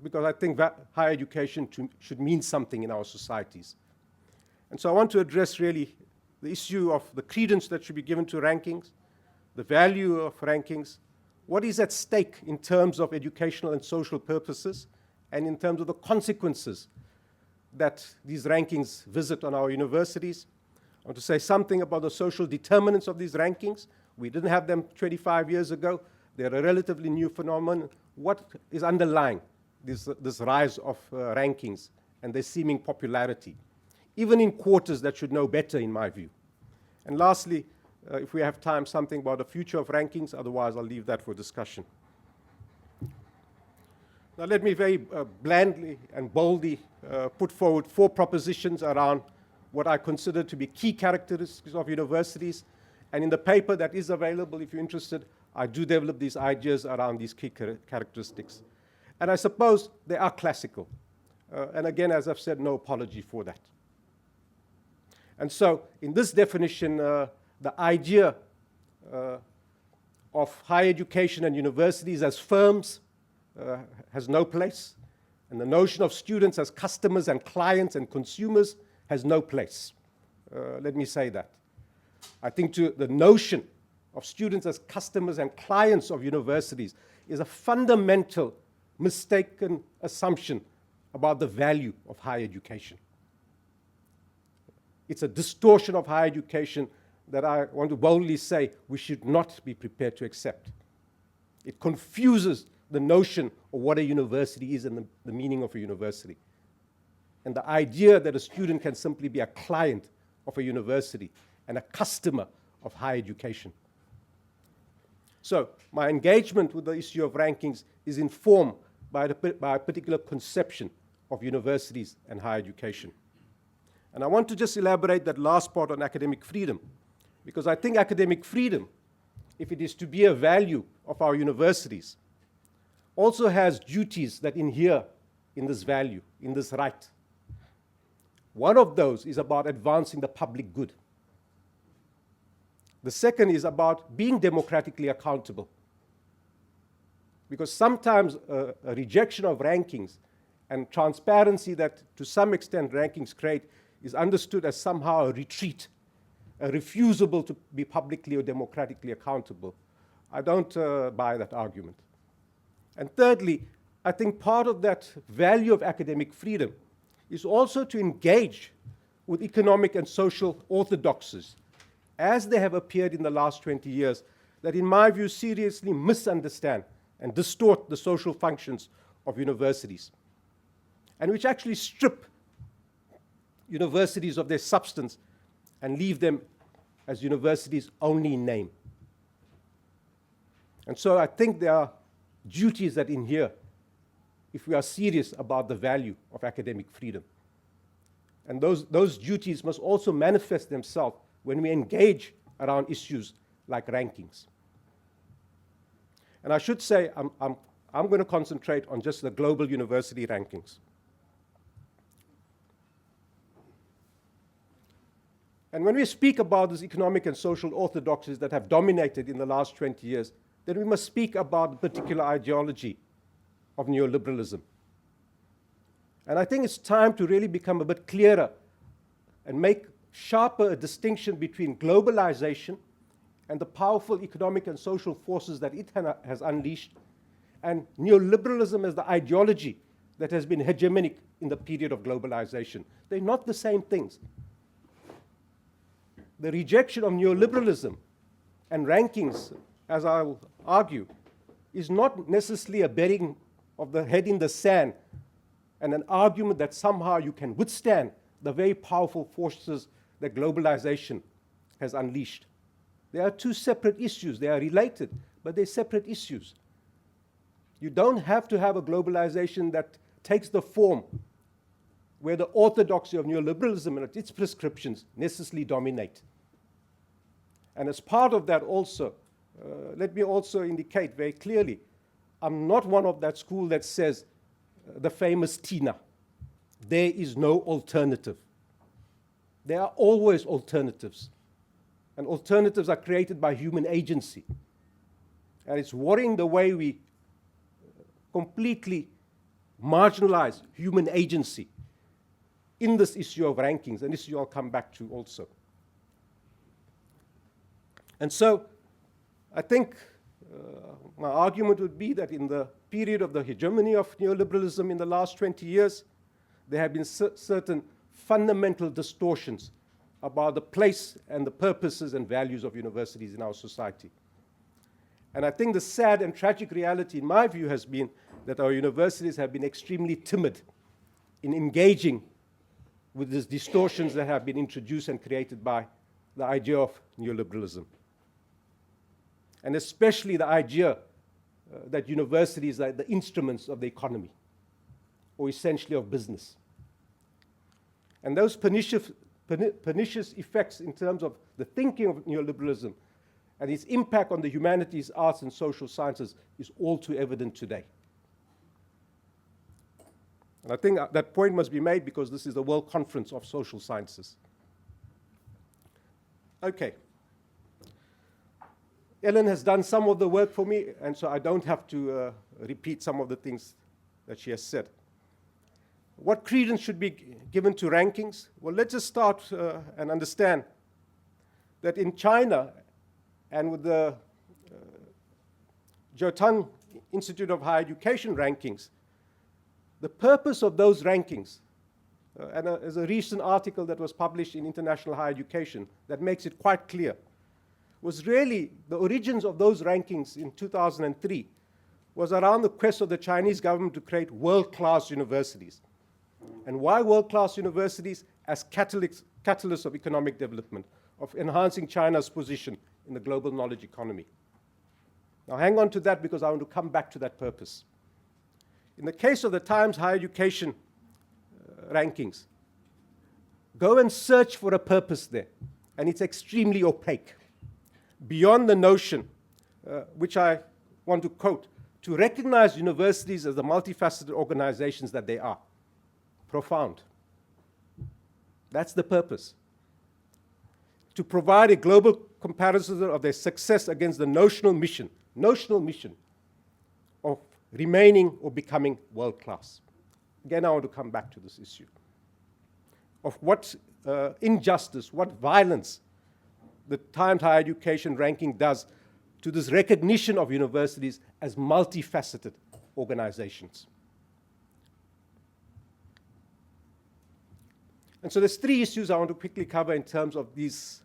Because I think that higher education should mean something in our societies. And so I want to address really the issue of the credence that should be given to rankings, the value of rankings, what is at stake in terms of educational and social purposes, and in terms of the consequences that these rankings visit on our universities. I want to say something about the social determinants of these rankings. We didn't have them 25 years ago. They're a relatively new phenomenon. What is underlying this rise of rankings and their seeming popularity, even in quarters that should know better, in my view? And lastly, if we have time, something about the future of rankings. Otherwise, I'll leave that for discussion. Now, let me very blandly and boldly put forward 4 propositions around what I consider to be key characteristics of universities. And in the paper that is available, if you're interested, I do develop these ideas around these key characteristics. And I suppose they are classical. And again, as I've said, no apology for that. And so, in this definition, the idea of higher education and universities as firms has no place. And the notion of students as customers and clients and consumers has no place. Let me say that. I think the notion of students as customers and clients of universities is a fundamental mistaken assumption about the value of higher education. It's a distortion of higher education that I want to boldly say we should not be prepared to accept. It confuses the notion of what a university is and the meaning of a university. And the idea that a student can simply be a client of a university and a customer of higher education. So my engagement with the issue of rankings is informed by a particular conception of universities and higher education. And I want to just elaborate that last part on academic freedom, because I think academic freedom, if it is to be a value of our universities, also has duties that inhere in this value, in this right. One of those is about advancing the public good. The second is about being democratically accountable. Because sometimes a rejection of rankings and transparency that to some extent rankings create is understood as somehow a retreat, a refusal to be publicly or democratically accountable. I don't buy that argument. And thirdly, I think part of that value of academic freedom is also to engage with economic and social orthodoxies, as they have appeared in the last 20 years, that in my view seriously misunderstand and distort the social functions of universities, and which actually strip universities of their substance and leave them as universities only in name. And so I think there are duties that inhere if we are serious about the value of academic freedom. And those duties must also manifest themselves when we engage around issues like rankings. And I should say, I'm going to concentrate on just the global university rankings. And when we speak about these economic and social orthodoxies that have dominated in the last 20 years, then we must speak about the particular ideology of neoliberalism. And I think it's time to really become a bit clearer and make sharper a distinction between globalization and the powerful economic and social forces that it has unleashed, and neoliberalism as the ideology that has been hegemonic in the period of globalization. They're not the same things. The rejection of neoliberalism and rankings, as I'll argue, is not necessarily a burying of the head in the sand and an argument that somehow you can withstand the very powerful forces that globalization has unleashed. They are two separate issues. They are related, but they're separate issues. You don't have to have a globalization that takes the form where the orthodoxy of neoliberalism and its prescriptions necessarily dominate. And as part of that also, let me also indicate very clearly, I'm not one of that school that says the famous Tina, there is no alternative. There are always alternatives. And alternatives are created by human agency. And it's worrying the way we completely marginalize human agency in this issue of rankings, an issue I'll come back to also. And so I think my argument would be that in the period of the hegemony of neoliberalism in the last 20 years, there have been certain fundamental distortions about the place and the purposes and values of universities in our society. And I think the sad and tragic reality, in my view, has been that our universities have been extremely timid in engaging with these distortions that have been introduced and created by the idea of neoliberalism. And especially the idea that universities are the instruments of the economy, or essentially of business. And those pernicious effects in terms of the thinking of neoliberalism and its impact on the humanities, arts, and social sciences is all too evident today. And I think that point must be made because this is the World Conference of Social Sciences. Okay. Ellen has done some of the work for me, and so I don't have to repeat some of the things that she has said. What credence should be given to rankings? Well, let's just start and understand that in China and with the Jiaotang Institute of Higher Education rankings, the purpose of those rankings, and there's a recent article that was published in International Higher Education that makes it quite clear, was really the origins of those rankings in 2003 was around the quest of the Chinese government to create world-class universities. And why world-class universities? As catalysts of economic development, of enhancing China's position in the global knowledge economy. Now hang on to that because I want to come back to that purpose. In the case of the Times Higher Education rankings, go and search for a purpose there, and it's extremely opaque. Beyond the notion, which I want to quote, to recognize universities as the multifaceted organizations that they are. Profound. That's the purpose. To provide a global comparison of their success against the notional mission of remaining or becoming world-class. Again, I want to come back to this issue of what injustice, what violence the Times Higher Education ranking does to this recognition of universities as multifaceted organizations. And so there's three issues I want to quickly cover in terms of these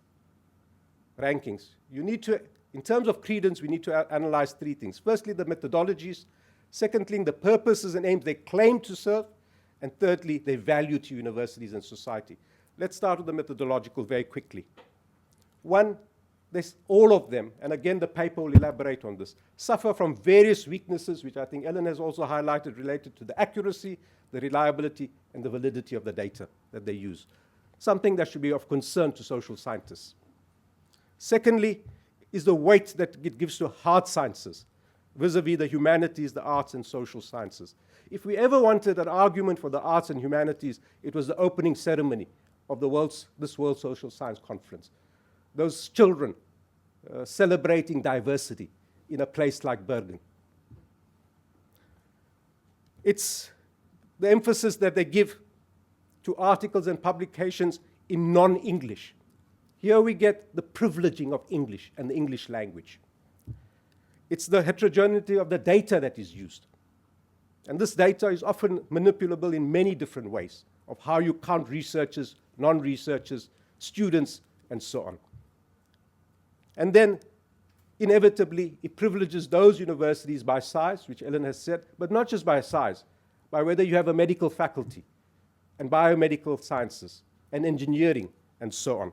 rankings. You need to, in terms of credence, we need to analyze three things. Firstly, the methodologies. Secondly, the purposes and aims they claim to serve. And thirdly, their value to universities and society. Let's start with the methodological very quickly. One, there's all of them, and again the paper will elaborate on this, suffer from various weaknesses, which I think Ellen has also highlighted, related to the accuracy, the reliability, and the validity of the data that they use. Something that should be of concern to social scientists. Secondly, is the weight that it gives to hard sciences, vis-a-vis the humanities, the arts, and social sciences. If we ever wanted an argument for the arts and humanities, it was the opening ceremony of this World Social Science Conference. Those children celebrating diversity in a place like Bergen. It's the emphasis that they give to articles and publications in non-English. Here we get the privileging of English and the English language. It's the heterogeneity of the data that is used. And this data is often manipulable in many different ways of how you count researchers, non-researchers, students, and so on. And then, inevitably, it privileges those universities by size, which Ellen has said, but not just by size, by whether you have a medical faculty, and biomedical sciences, and engineering, and so on.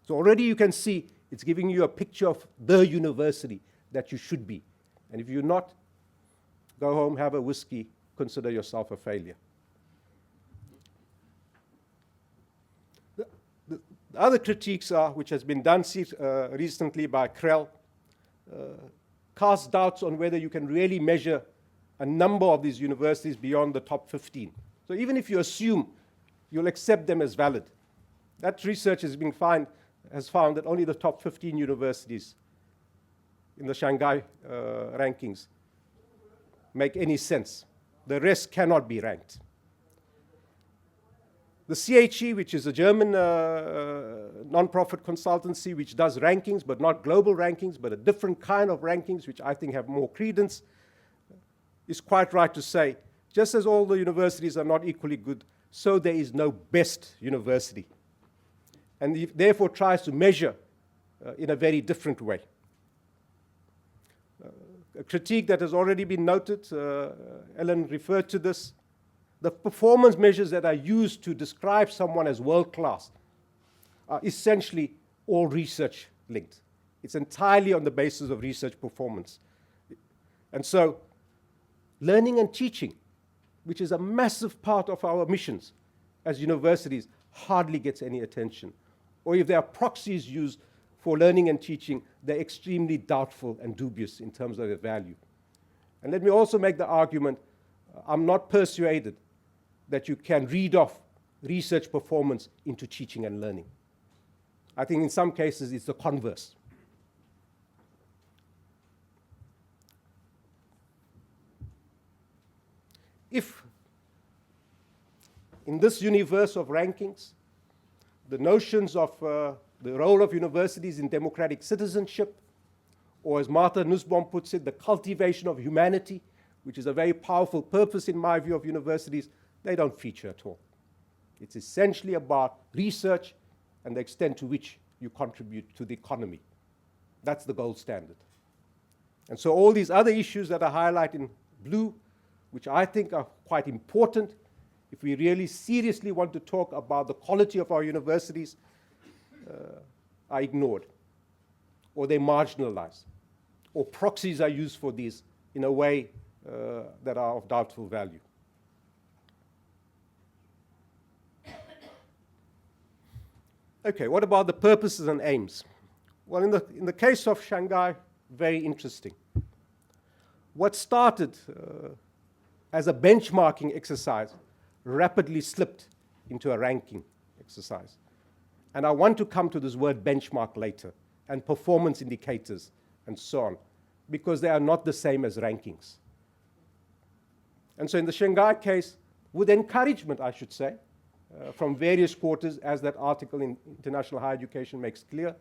So already you can see it's giving you a picture of the university that you should be. And if you're not, go home, have a whiskey, consider yourself a failure. The other critiques are, which has been done recently by Krell, cast doubts on whether you can really measure a number of these universities beyond the top 15. So even if you assume you'll accept them as valid, that research has found that only the top 15 universities in the Shanghai rankings make any sense. The rest cannot be ranked. The CHE, which is a German non-profit consultancy which does rankings, but not global rankings, but a different kind of rankings, which I think have more credence, is quite right to say, just as all the universities are not equally good, so there is no best university. And therefore tries to measure in a very different way. A critique that has already been noted, Ellen referred to this, the performance measures that are used to describe someone as world-class are essentially all research linked. It's entirely on the basis of research performance. And so, learning and teaching, which is a massive part of our missions as universities, hardly gets any attention. Or if there are proxies used for learning and teaching, they're extremely doubtful and dubious in terms of their value. And let me also make the argument, I'm not persuaded that you can read off research performance into teaching and learning. I think in some cases it's the converse. If in this universe of rankings, the notions of the role of universities in democratic citizenship, or as Martha Nussbaum puts it, the cultivation of humanity, which is a very powerful purpose in my view of universities, they don't feature at all. It's essentially about research and the extent to which you contribute to the economy. That's the gold standard. And so all these other issues that are highlighted in blue, which I think are quite important if we really seriously want to talk about the quality of our universities, are ignored, or they're marginalized, or proxies are used for these in a way that are of doubtful value. Okay, what about the purposes and aims? Well, in the case of Shanghai, very interesting. What started as a benchmarking exercise rapidly slipped into a ranking exercise. And I want to come to this word benchmark later, and performance indicators, and so on, because they are not the same as rankings. And so in the Shanghai case, with encouragement, I should say, from various quarters, as that article in International Higher Education makes clear,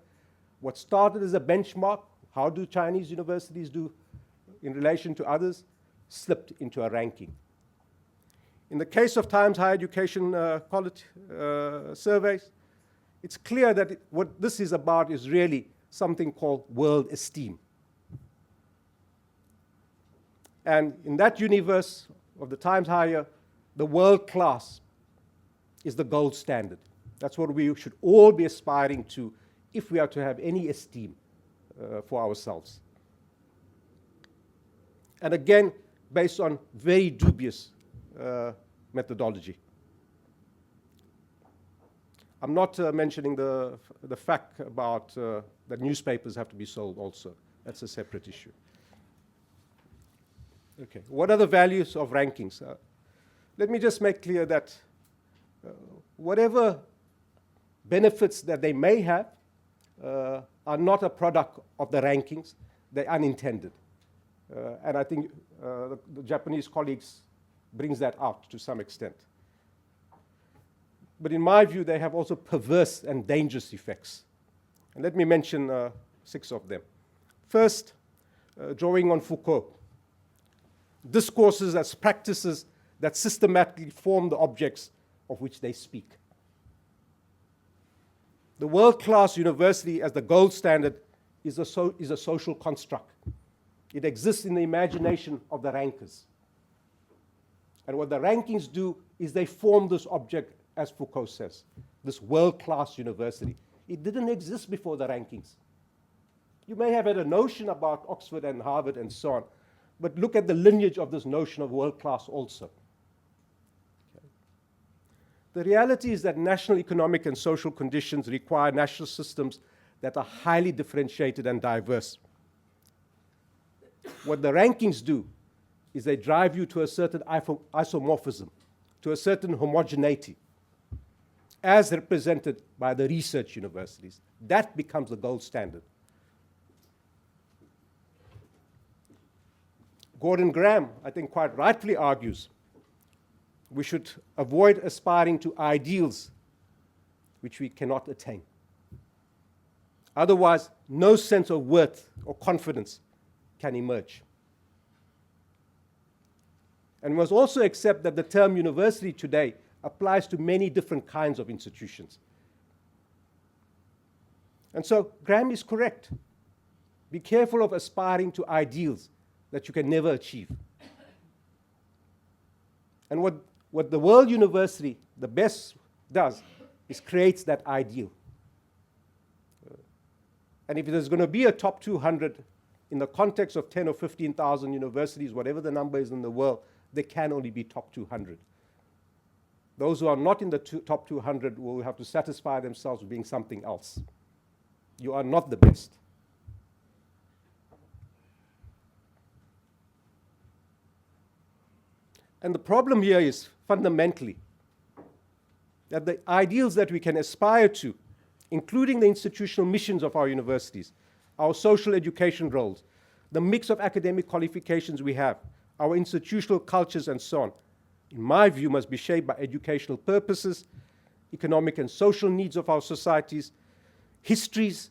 what started as a benchmark, how do Chinese universities do in relation to others, slipped into a ranking. In the case of Times Higher Education quality surveys, it's clear that what this is about is really something called world esteem. And in that universe of the Times Higher, the world class is the gold standard. That's what we should all be aspiring to if we are to have any esteem for ourselves. And again, based on very dubious methodology. I'm not mentioning the fact about that newspapers have to be sold also. That's a separate issue. Okay, what are the values of rankings? Let me just make clear that whatever benefits that they may have are not a product of the rankings. They're unintended. And I think the Japanese colleagues brings that out to some extent. But in my view, they have also perverse and dangerous effects. And let me mention 6 of them. First, drawing on Foucault. discourses as practices that systematically form the objects of which they speak. The world-class university as the gold standard is a social construct. It exists in the imagination of the rankers. And what the rankings do is they form this object, as Foucault says, this world-class university. It didn't exist before the rankings. You may have had a notion about Oxford and Harvard and so on, but look at the lineage of this notion of world-class also. Okay. The reality is that national economic and social conditions require national systems that are highly differentiated and diverse. What the rankings do is they drive you to a certain isomorphism, to a certain homogeneity, as represented by the research universities. That becomes the gold standard. Gordon Graham, I think, quite rightly argues we should avoid aspiring to ideals which we cannot attain. Otherwise, no sense of worth or confidence can emerge. And we must also accept that the term university today applies to many different kinds of institutions. And so Graham is correct. Be careful of aspiring to ideals that you can never achieve. And what the World University, the best, does is creates that ideal. And if there's going to be a top 200 in the context of 10 or 15,000 universities, whatever the number is in the world, there can only be top 200. Those who are not in the top 200 will have to satisfy themselves with being something else. You are not the best. And the problem here is fundamentally that the ideals that we can aspire to, including the institutional missions of our universities, our social education roles, the mix of academic qualifications we have, our institutional cultures and so on, in my view, must be shaped by educational purposes, economic and social needs of our societies, histories,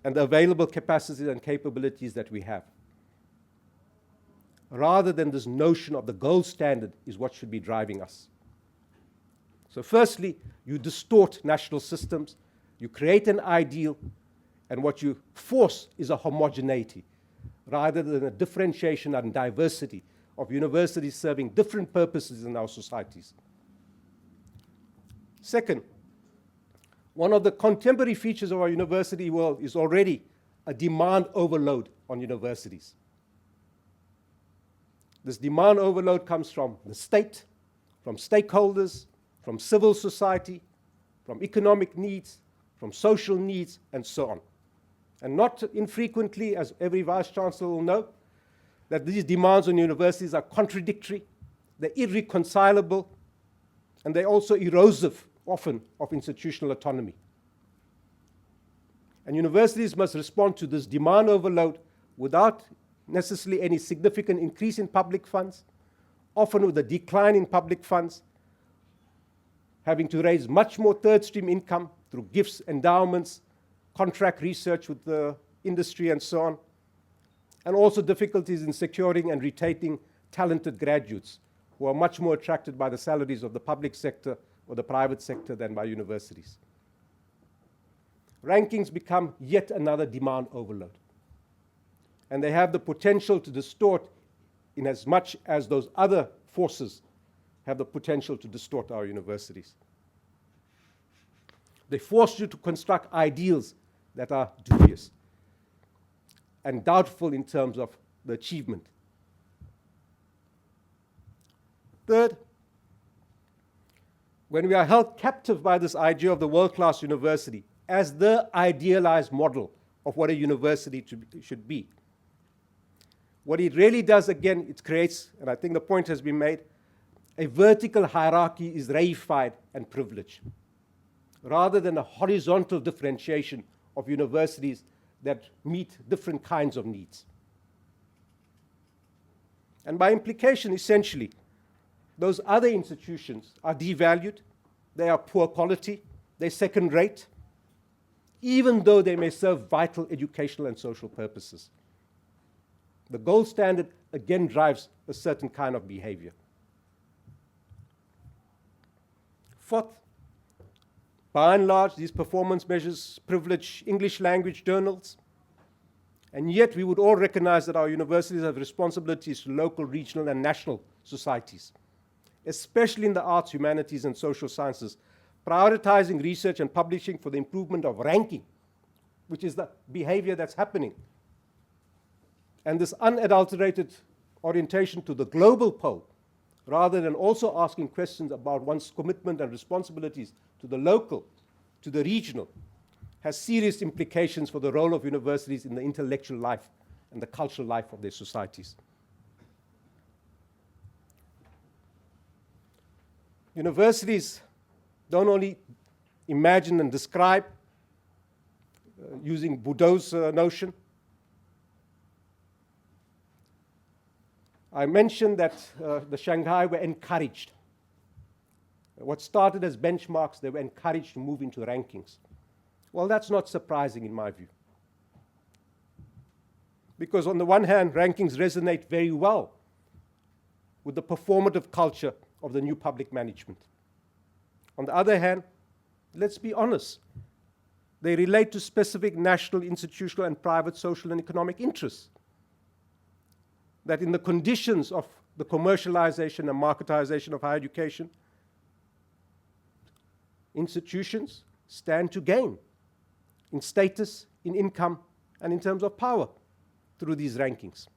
and the available capacities and capabilities that we have. Rather than this notion of the gold standard is what should be driving us. So firstly, you distort national systems, you create an ideal, and what you force is a homogeneity, rather than a differentiation and diversity of universities serving different purposes in our societies. Second, one of the contemporary features of our university world is already a demand overload on universities. This demand overload comes from the state, from stakeholders, from civil society, from economic needs, from social needs, and so on. And not infrequently, as every vice-chancellor will know, that these demands on universities are contradictory, they're irreconcilable, and they're also erosive, often, of institutional autonomy. And universities must respond to this demand overload without necessarily any significant increase in public funds, often with a decline in public funds, having to raise much more third-stream income through gifts, endowments, contract research with the industry, and so on, and also difficulties in securing and retaining talented graduates who are much more attracted by the salaries of the public sector or the private sector than by universities. Rankings become yet another demand overload. And they have the potential to distort in as much as those other forces have the potential to distort our universities. They force you to construct ideals that are dubious and doubtful in terms of the achievement. Third, when we are held captive by this idea of the world-class university as the idealized model of what a university should be, what it really does, again, it creates, and I think the point has been made, a vertical hierarchy is reified and privileged, rather than a horizontal differentiation of universities that meet different kinds of needs. And by implication, essentially, those other institutions are devalued, they are poor quality, they're second-rate, even though they may serve vital educational and social purposes. The gold standard again drives a certain kind of behavior. Fourth, by and large, these performance measures privilege English language journals, and yet we would all recognize that our universities have responsibilities to local, regional, and national societies, especially in the arts, humanities, and social sciences, prioritizing research and publishing for the improvement of ranking, which is the behavior that's happening. And this unadulterated orientation to the global pole, rather than also asking questions about one's commitment and responsibilities to the local, to the regional, has serious implications for the role of universities in the intellectual life and the cultural life of their societies. Universities don't only imagine and describe, using Boudreau's notion. I mentioned that the Shanghai were encouraged. What started as benchmarks, they were encouraged to move into rankings. Well, that's not surprising in my view. Because on the one hand, rankings resonate very well with the performative culture of the new public management. On the other hand, let's be honest, they relate to specific national, institutional, and private social and economic interests that in the conditions of the commercialization and marketization of higher education, institutions stand to gain in status, in income, and in terms of power through these rankings.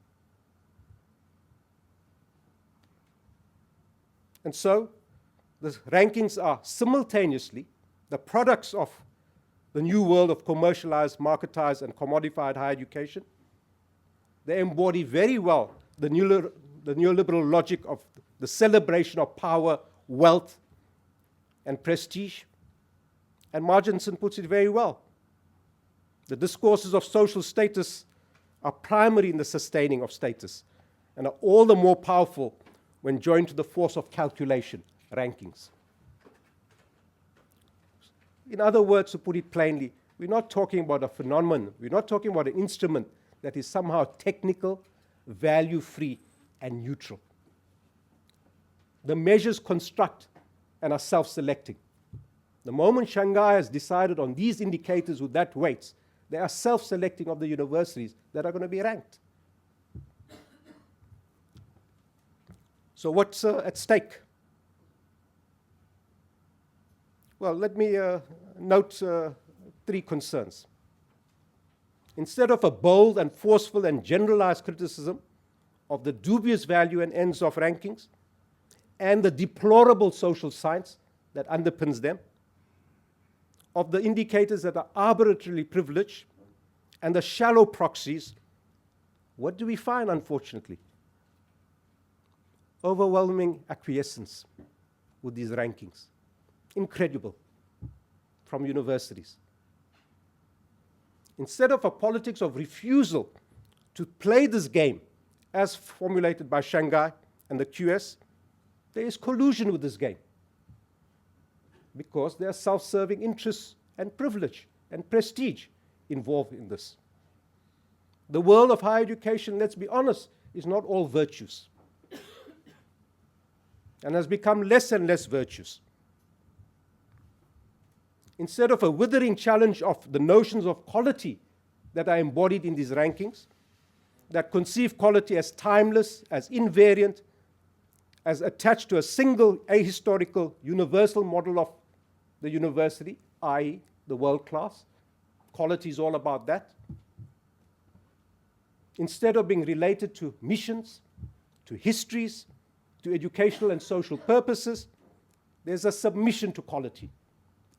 And so, the rankings are simultaneously the products of the new world of commercialized, marketized, and commodified higher education. They embody very well the neoliberal logic of the celebration of power, wealth, and prestige. And Marginson puts it very well. The discourses of social status are primary in the sustaining of status and are all the more powerful when joined to the force of calculation, rankings. In other words, to put it plainly, we're not talking about a phenomenon, we're not talking about an instrument that is somehow technical, value-free, and neutral. The measures construct and are self-selecting. The moment Shanghai has decided on these indicators with that weights, they are self-selecting of the universities that are going to be ranked. So what's at stake? Well, let me note three concerns. Instead of a bold and forceful and generalized criticism of the dubious value and ends of rankings and the deplorable social science that underpins them, of the indicators that are arbitrarily privileged and the shallow proxies, what do we find, unfortunately? Overwhelming acquiescence with these rankings. Incredible, from universities. Instead of a politics of refusal to play this game as formulated by Shanghai and the QS, there is collusion with this game because there are self-serving interests and privilege and prestige involved in this. The world of higher education, let's be honest, is not all virtues and has become less and less virtuous. Instead of a withering challenge of the notions of quality that are embodied in these rankings, that conceive quality as timeless, as invariant, as attached to a single ahistorical universal model of the university, i.e. the world class. Quality is all about that. Instead of being related to missions, to histories, to educational and social purposes, there's a submission to quality,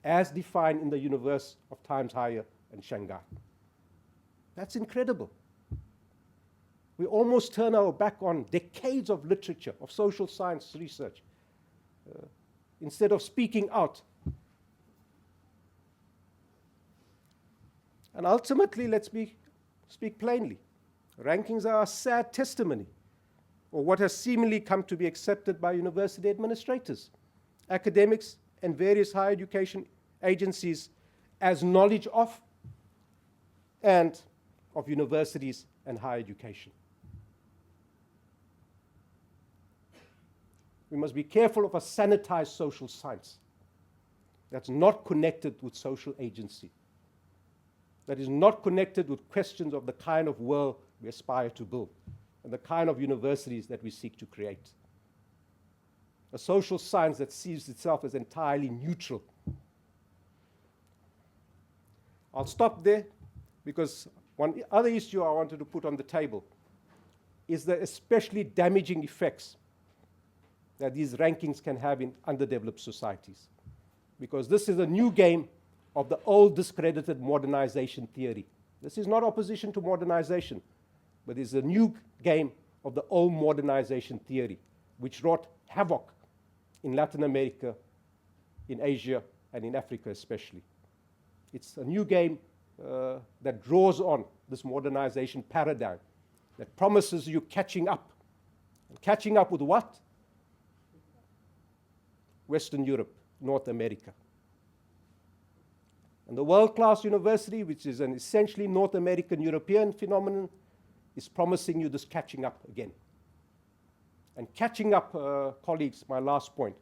as defined in the universe of Times Higher and Shanghai. That's incredible. We almost turn our back on decades of literature, of social science research, instead of speaking out. And ultimately, let's speak plainly. Rankings are a sad testimony of what has seemingly come to be accepted by university administrators, academics, and various higher education agencies as knowledge of and of universities and higher education. We must be careful of a sanitized social science that's not connected with social agency, that is not connected with questions of the kind of world we aspire to build and the kind of universities that we seek to create. A social science that sees itself as entirely neutral. I'll stop there because one other issue I wanted to put on the table is the especially damaging effects that these rankings can have in underdeveloped societies. Because this is a new game of the old discredited modernization theory. This is not opposition to modernization, but it's a new game of the old modernization theory, which wrought havoc in Latin America, in Asia, and in Africa especially. It's a new game that draws on this modernization paradigm that promises you catching up. And catching up with what? Western Europe, North America. And the world-class university, which is an essentially North American European phenomenon, is promising you this catching up again. And catching up, colleagues, my last point,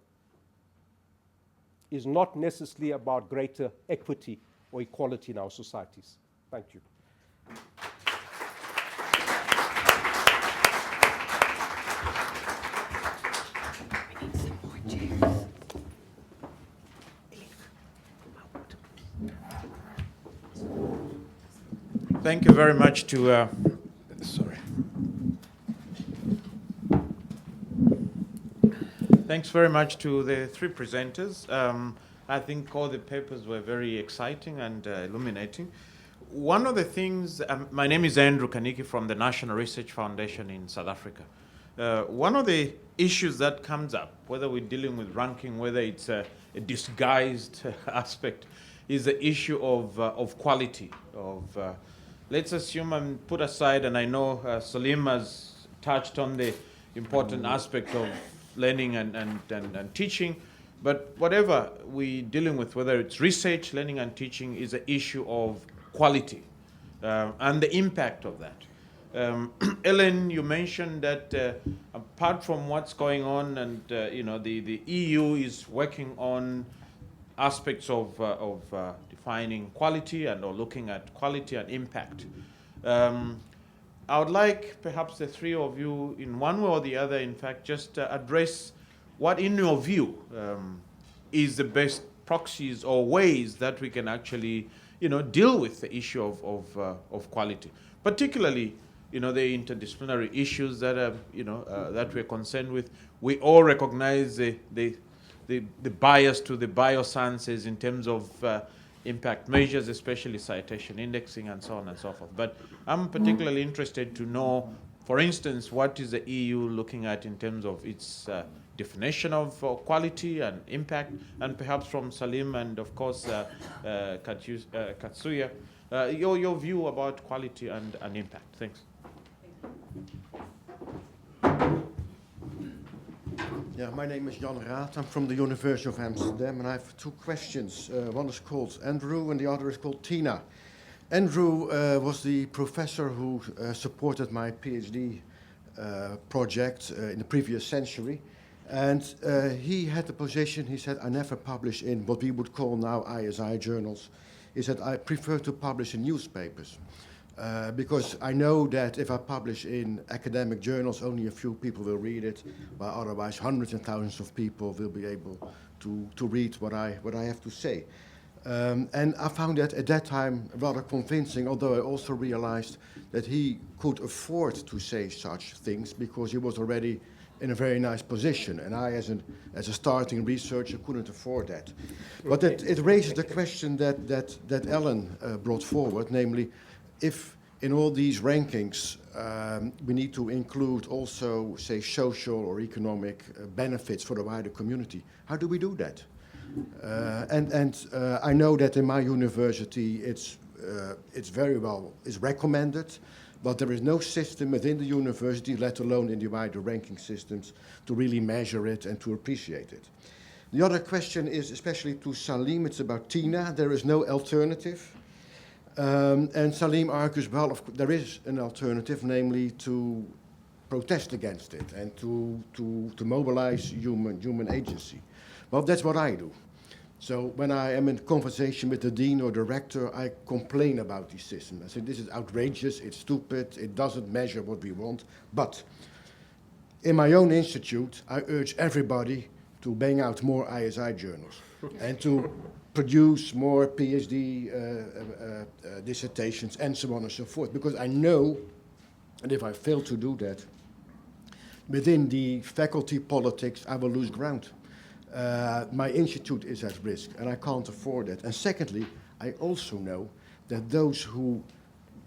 is not necessarily about greater equity or equality in our societies. Thank you. Thank you very much to, Thanks very much to the three presenters. I think all the papers were very exciting and illuminating. One of the things, my name is Andrew Kaniki from the National Research Foundation in South Africa. One of the issues that comes up, whether we're dealing with ranking, whether it's a disguised aspect, is the issue of quality. Let's assume I'm put aside, and I know Salim has touched on the important aspect of learning and teaching, but whatever we're dealing with, whether it's research, learning and teaching, is an issue of quality and the impact of that. Ellen, you mentioned that apart from what's going on, and the EU is working on aspects of defining quality and or looking at quality and impact. I would like perhaps the three of you, in one way or the other, in fact, just address what, in your view, is the best proxies or ways that we can actually, deal with the issue of quality, particularly, the interdisciplinary issues that that we're concerned with. We all recognize the bias to the biosciences in terms of impact measures, especially citation indexing and so on and so forth. But I'm particularly interested to know, for instance, what is the EU looking at in terms of its definition of quality and impact, and perhaps from Salim and, of course, Katsuya, your view about quality and impact. Thanks. Yeah, my name is Jan Raat. I'm from the University of Amsterdam, and I have two questions. One is called Andrew, and the other is called Tina. Andrew was the professor who supported my PhD project in the previous century, and he had the position, he said, I never publish in what we would call now ISI journals. He said, I prefer to publish in newspapers. Because I know that if I publish in academic journals, only a few people will read it, while otherwise hundreds and thousands of people will be able to read what I have to say. And I found that at that time rather convincing, although I also realized that he could afford to say such things because he was already in a very nice position, and I, as a starting researcher, couldn't afford that. But it raises the question that Ellen brought forward, namely, if in all these rankings we need to include also, say, social or economic benefits for the wider community, how do we do that? I know that in my university it's very well, it's recommended, but there is no system within the university, let alone in the wider ranking systems, to really measure it and to appreciate it. The other question is, especially to Salim, it's about Tina. There is no alternative. And Salim argues, well, there is an alternative, namely to protest against it and to mobilize human agency. Well, that's what I do. So when I am in conversation with the dean or the rector, I complain about these systems. I say, this is outrageous, it's stupid, it doesn't measure what we want. But in my own institute, I urge everybody to bang out more ISI journals and to produce more PhD dissertations and so on and so forth. Because I know, and if I fail to do that, within the faculty politics, I will lose ground. My institute is at risk, and I can't afford that. And secondly, I also know that those who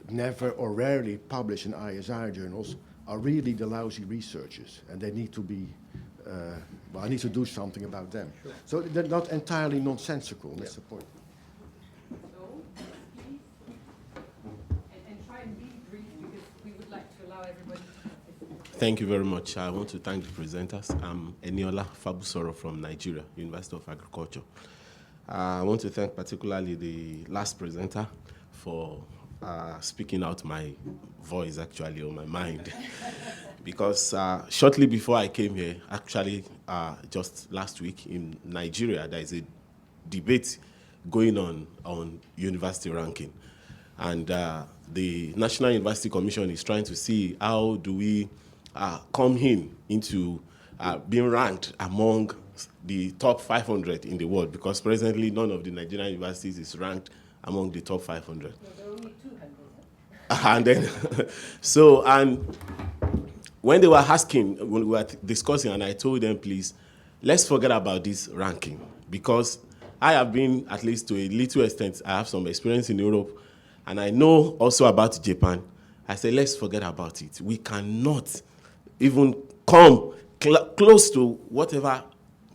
never or rarely publish in ISI journals are really the lousy researchers, and they need to be, well, I need to do something about them. Sure. So they're not entirely nonsensical, that's the point. So, please, and try and be brief, because we would like to allow everybody to participate. Thank you very much. I want to thank the presenters. I'm Eniola Fabusoro from Nigeria, University of Agriculture. I want to thank particularly the last presenter for speaking out my voice, actually, or my mind. Because shortly before I came here, actually just last week in Nigeria, there is a debate going on university ranking. And the National University Commission is trying to see how do we come into being ranked among the top 500 in the world, because presently none of the Nigerian universities is ranked among the top 500. No, there are only 200. And then, so, and when they were asking, when we were discussing, and I told them, please, let's forget about this ranking, because I have been, at least to a little extent, I have some experience in Europe, and I know also about Japan. I said, let's forget about it. We cannot even come close to whatever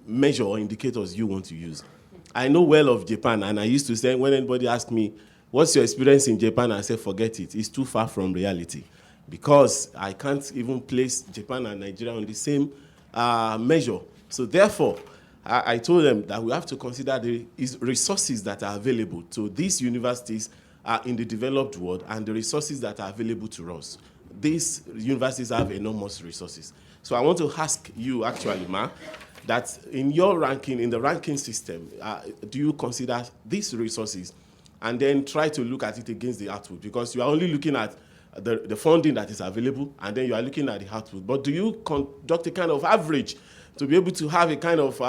measure or indicators you want to use. I know well of Japan, and I used to say, when anybody asks me, what's your experience in Japan? I say, forget it. It's too far from reality, because I can't even place Japan and Nigeria on the same measure. So therefore, I told them that we have to consider the resources that are available to these universities in the developed world and the resources that are available to us. These universities have enormous resources. So I want to ask you, actually, Ma, that in your ranking, in the ranking system, do you consider these resources and then try to look at it against the output? Because you are only looking at the funding that is available, and then you are looking at the output. But do you conduct a kind of average to be able to have a kind of,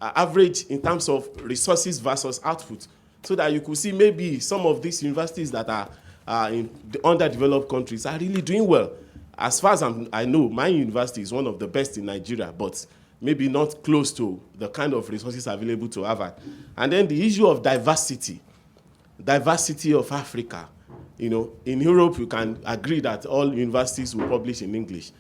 average in terms of resources versus output, so that you could see maybe some of these universities that are in the underdeveloped countries are really doing well? As far as I know, my university is one of the best in Nigeria, but maybe not close to the kind of resources available to Harvard. And then the issue of diversity of Africa. You know, in Europe, you can agree that all universities will publish in English.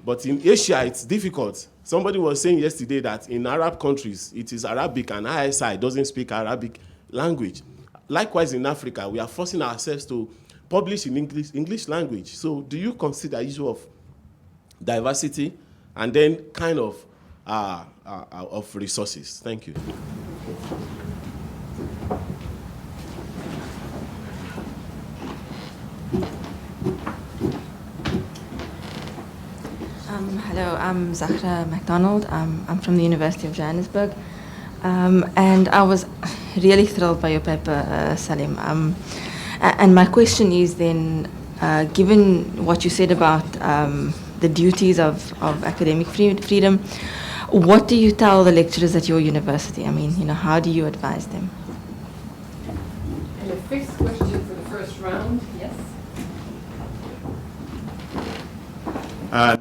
But in Asia, it's difficult. Somebody was saying yesterday that in Arab countries, it is Arabic, and ISI doesn't speak Arabic language. Likewise, in Africa, we are forcing ourselves to publish in English language. So do you consider issue of diversity and then kind of resources? Thank you. Hello, I'm Zahra MacDonald. I'm from the University of Johannesburg. And I was really thrilled by your paper, Salim. And my question is then, given what you said about the duties of academic freedom, what do you tell the lecturers at your university? I mean, how do you advise them? And the fifth question for the first round, yes?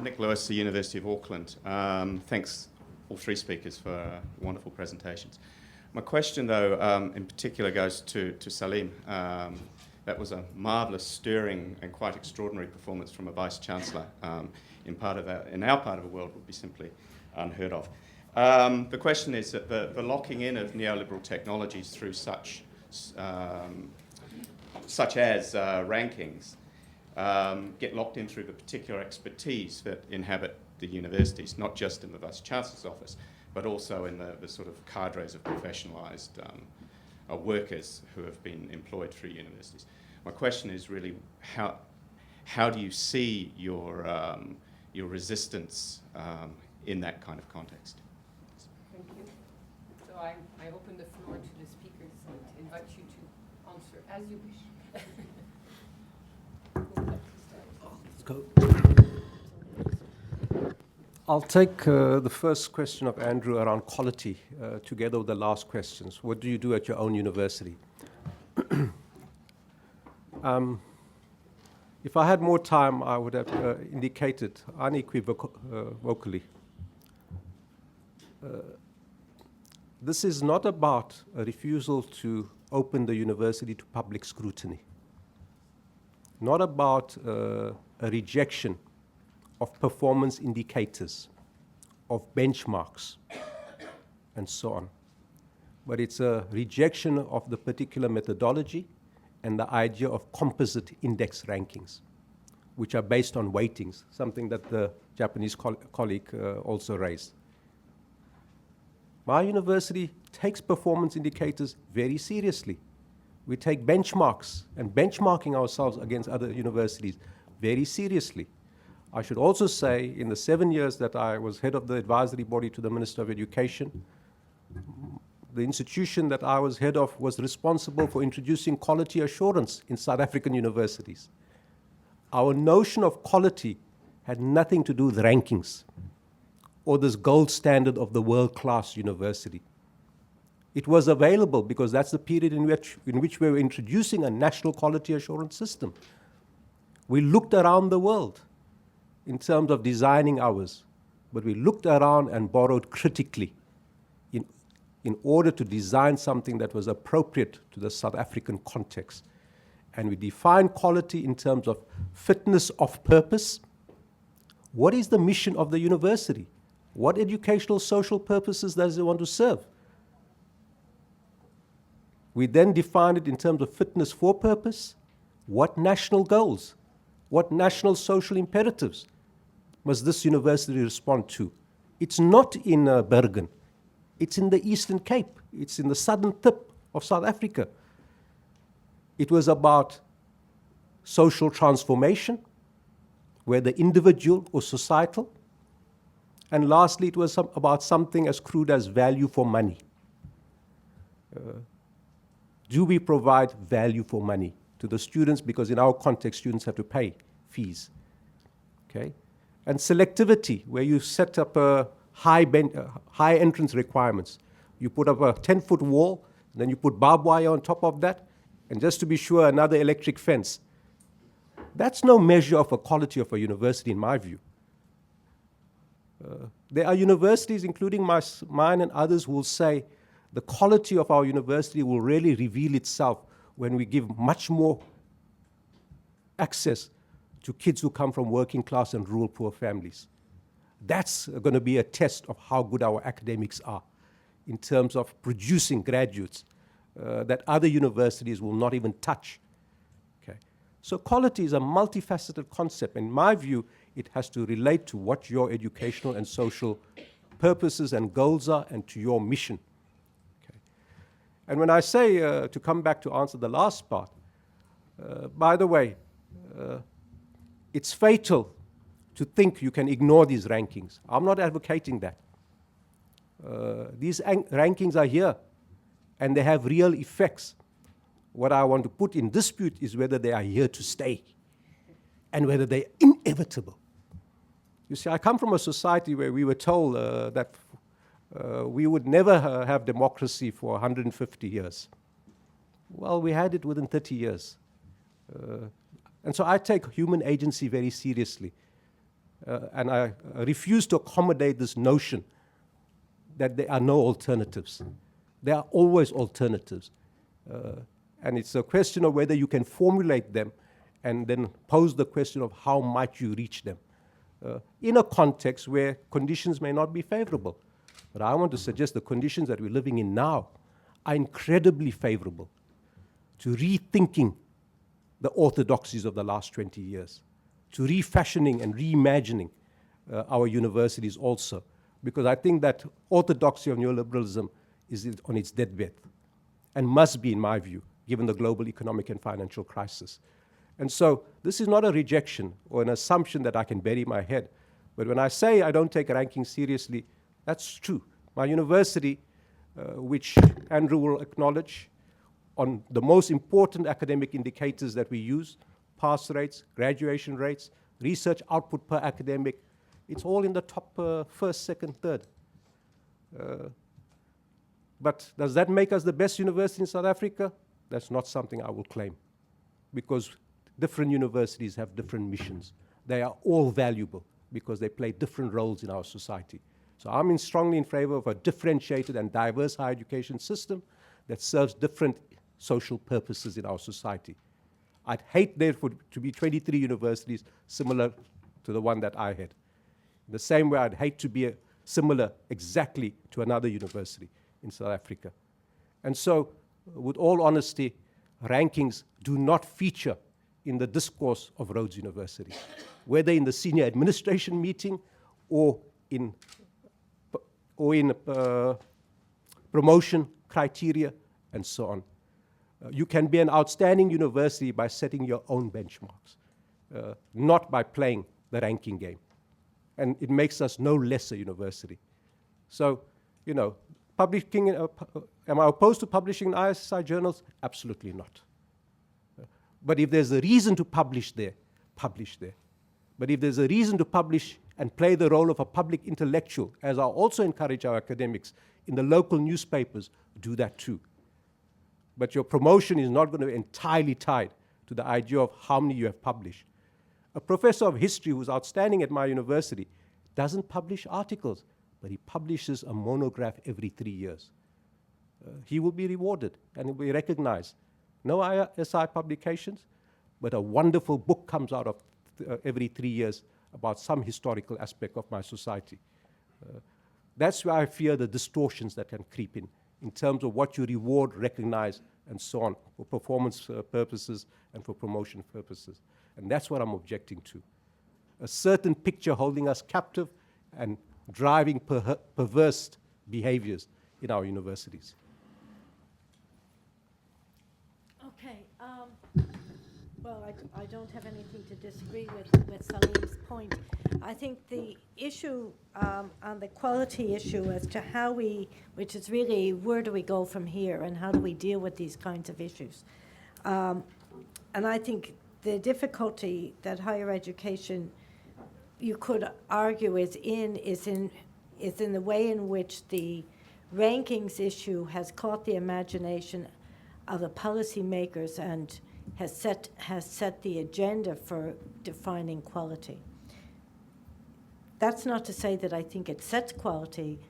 Nick Lewis, the University of Auckland. Thanks, all three speakers, for wonderful presentations. My question, though, in particular goes to Salim. That was a marvellous, stirring and quite extraordinary performance from a Vice-Chancellor in our part of the world would be simply unheard of. The question is that the locking in of neoliberal technologies through such as rankings get locked in through the particular expertise that inhabit the universities, not just in the Vice-Chancellor's office, but also in the sort of cadres of professionalised workers who have been employed through universities. My question is really how do you see your your resistance in that kind of context. Thank you. So I open the floor to the speakers and invite you to answer as you wish. Who would like to start? Let's go. I'll take the first question of Andrew around quality together with the last questions. What do you do at your own university? If I had more time, I would have indicated unequivocally. This is not about a refusal to open the university to public scrutiny, not about a rejection of performance indicators, of benchmarks, and so on. But it's a rejection of the particular methodology and the idea of composite index rankings, which are based on weightings, something that the Japanese colleague also raised. My university takes performance indicators very seriously. We take benchmarks and benchmarking ourselves against other universities very seriously. I should also say, in the 7 years that I was head of the advisory body to the Minister of Education, the institution that I was head of was responsible for introducing quality assurance in South African universities. Our notion of quality had nothing to do with rankings or this gold standard of the world-class university. It was available because that's the period in which we were introducing a national quality assurance system. We looked around the world in terms of designing ours, but we looked around and borrowed critically in order to design something that was appropriate to the South African context. And we define quality in terms of fitness of purpose. What is the mission of the university? What educational social purposes does it want to serve? We then define it in terms of fitness for purpose. What national goals, what national social imperatives must this university respond to? It's not in Bergen. It's in the Eastern Cape. It's in the southern tip of South Africa. It was about social transformation, whether individual or societal. And lastly, it was about something as crude as value for money. Do we provide value for money to the students? Because in our context, students have to pay fees. Okay? And selectivity, where you set up high entrance requirements. You put up a 10-foot wall, then you put barbed wire on top of that, and just to be sure, another electric fence. That's no measure of the quality of a university, in my view. There are universities, including mine and others, who will say the quality of our university will really reveal itself when we give much more access to kids who come from working class and rural poor families. That's going to be a test of how good our academics are in terms of producing graduates that other universities will not even touch. Okay? So quality is a multifaceted concept. In my view, it has to relate to what your educational and social purposes and goals are and to your mission. Okay? And when I say, to come back to answer the last part, by the way, it's fatal to think you can ignore these rankings. I'm not advocating that. These rankings are here, and they have real effects. What I want to put in dispute is whether they are here to stay and whether they're inevitable. You see, I come from a society where we were told that we would never have democracy for 150 years. Well, we had it within 30 years. And so I take human agency very seriously. And I refuse to accommodate this notion that there are no alternatives. There are always alternatives. And it's a question of whether you can formulate them and then pose the question of how might you reach them in a context where conditions may not be favorable. But I want to suggest the conditions that we're living in now are incredibly favorable to rethinking the orthodoxies of the last 20 years, to refashioning and reimagining our universities also, because I think that orthodoxy of neoliberalism is on its deathbed and must be, in my view, given the global economic and financial crisis. And so this is not a rejection or an assumption that I can bury my head, But when I say I don't take rankings seriously, that's true. My university, which Andrew will acknowledge, on the most important academic indicators that we use, pass rates, graduation rates, research output per academic, it's all in the top first, second, third. But does that make us the best university in South Africa? That's not something I will claim, because different universities have different missions. They are all valuable because they play different roles in our society. So I'm strongly in favor of a differentiated and diverse higher education system that serves different social purposes in our society. I'd hate therefore to be 23 universities similar to the one that I had. In the same way, I'd hate to be similar exactly to another university in South Africa. And so, with all honesty, rankings do not feature in the discourse of Rhodes University, whether in the senior administration meeting or in promotion criteria and so on. You can be an outstanding university by setting your own benchmarks, not by playing the ranking game. And it makes us no less a university. So, you know, publishing, am I opposed to publishing in ISSC journals? Absolutely not. But if there's a reason to publish there, publish there. But if there's a reason to publish and play the role of a public intellectual, as I also encourage our academics in the local newspapers, do that too. But your promotion is not going to be entirely tied to the idea of how many you have published. A professor of history who's outstanding at my university doesn't publish articles, but he publishes a monograph every 3 years. He will be rewarded and will be recognized. No ISI publications, but a wonderful book comes out of every 3 years about some historical aspect of my society. That's where I fear the distortions that can creep in terms of what you reward, recognize, and so on, for performance purposes and for promotion purposes. And that's what I'm objecting to. A certain picture holding us captive and driving perverse behaviors in our universities. Okay. Well, I don't have anything to disagree with Salim's point. I think the issue on the quality issue as to how which is really where do we go from here and how do we deal with these kinds of issues. And I think the difficulty that higher education, you could argue, is in the way in which the rankings issue has caught the imagination of the policymakers and has set the agenda for defining quality. That's not to say that I think it sets quality,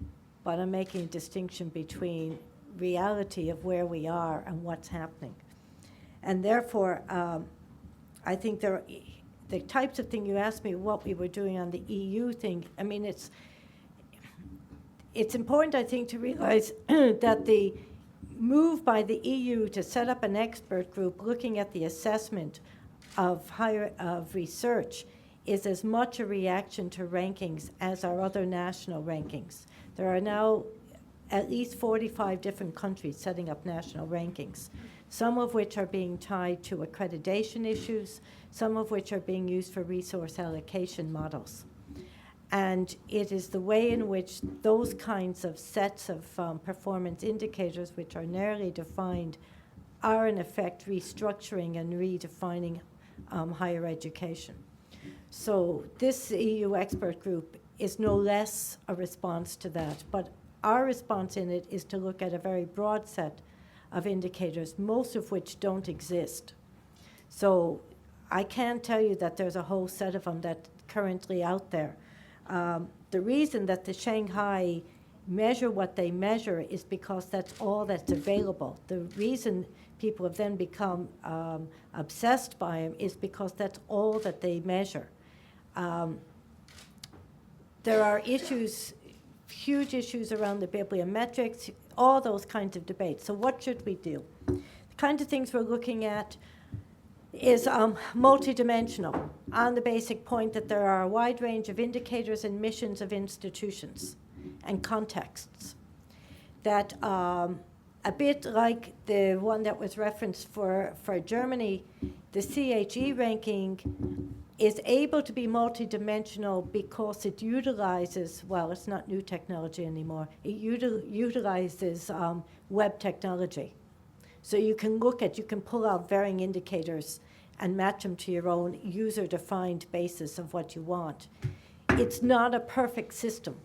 but I'm making a distinction between reality of where we are and what's happening. And therefore, I think the types of thing you asked me, what we were doing on the EU thing, I mean, it's important, I think, to realize that the move by the EU to set up an expert group looking at the assessment of research is as much a reaction to rankings as our other national rankings. There are now at least 45 different countries setting up national rankings, some of which are being tied to accreditation issues, some of which are being used for resource allocation models. And it is the way in which those kinds of sets of performance indicators, which are narrowly defined, are in effect restructuring and redefining higher education. So this EU expert group is no less a response to that, but our response in it is to look at a very broad set of indicators, most of which don't exist. So I can't tell you that there's a whole set of them that currently out there. The reason that the Shanghai measure what they measure is because that's all that's available. The reason people have then become obsessed by them is because that's all that they measure. There are issues, huge issues around the bibliometrics, all those kinds of debates. So what should we do? The kind of things we're looking at is multidimensional, on the basic point that there are a wide range of indicators and missions of institutions and contexts that A bit like the one that was referenced for Germany, the CHE ranking is able to be multidimensional because it utilizes, well, it's not new technology anymore, it utilizes web technology. So you can you can pull out varying indicators and match them to your own user-defined basis of what you want. It's not a perfect system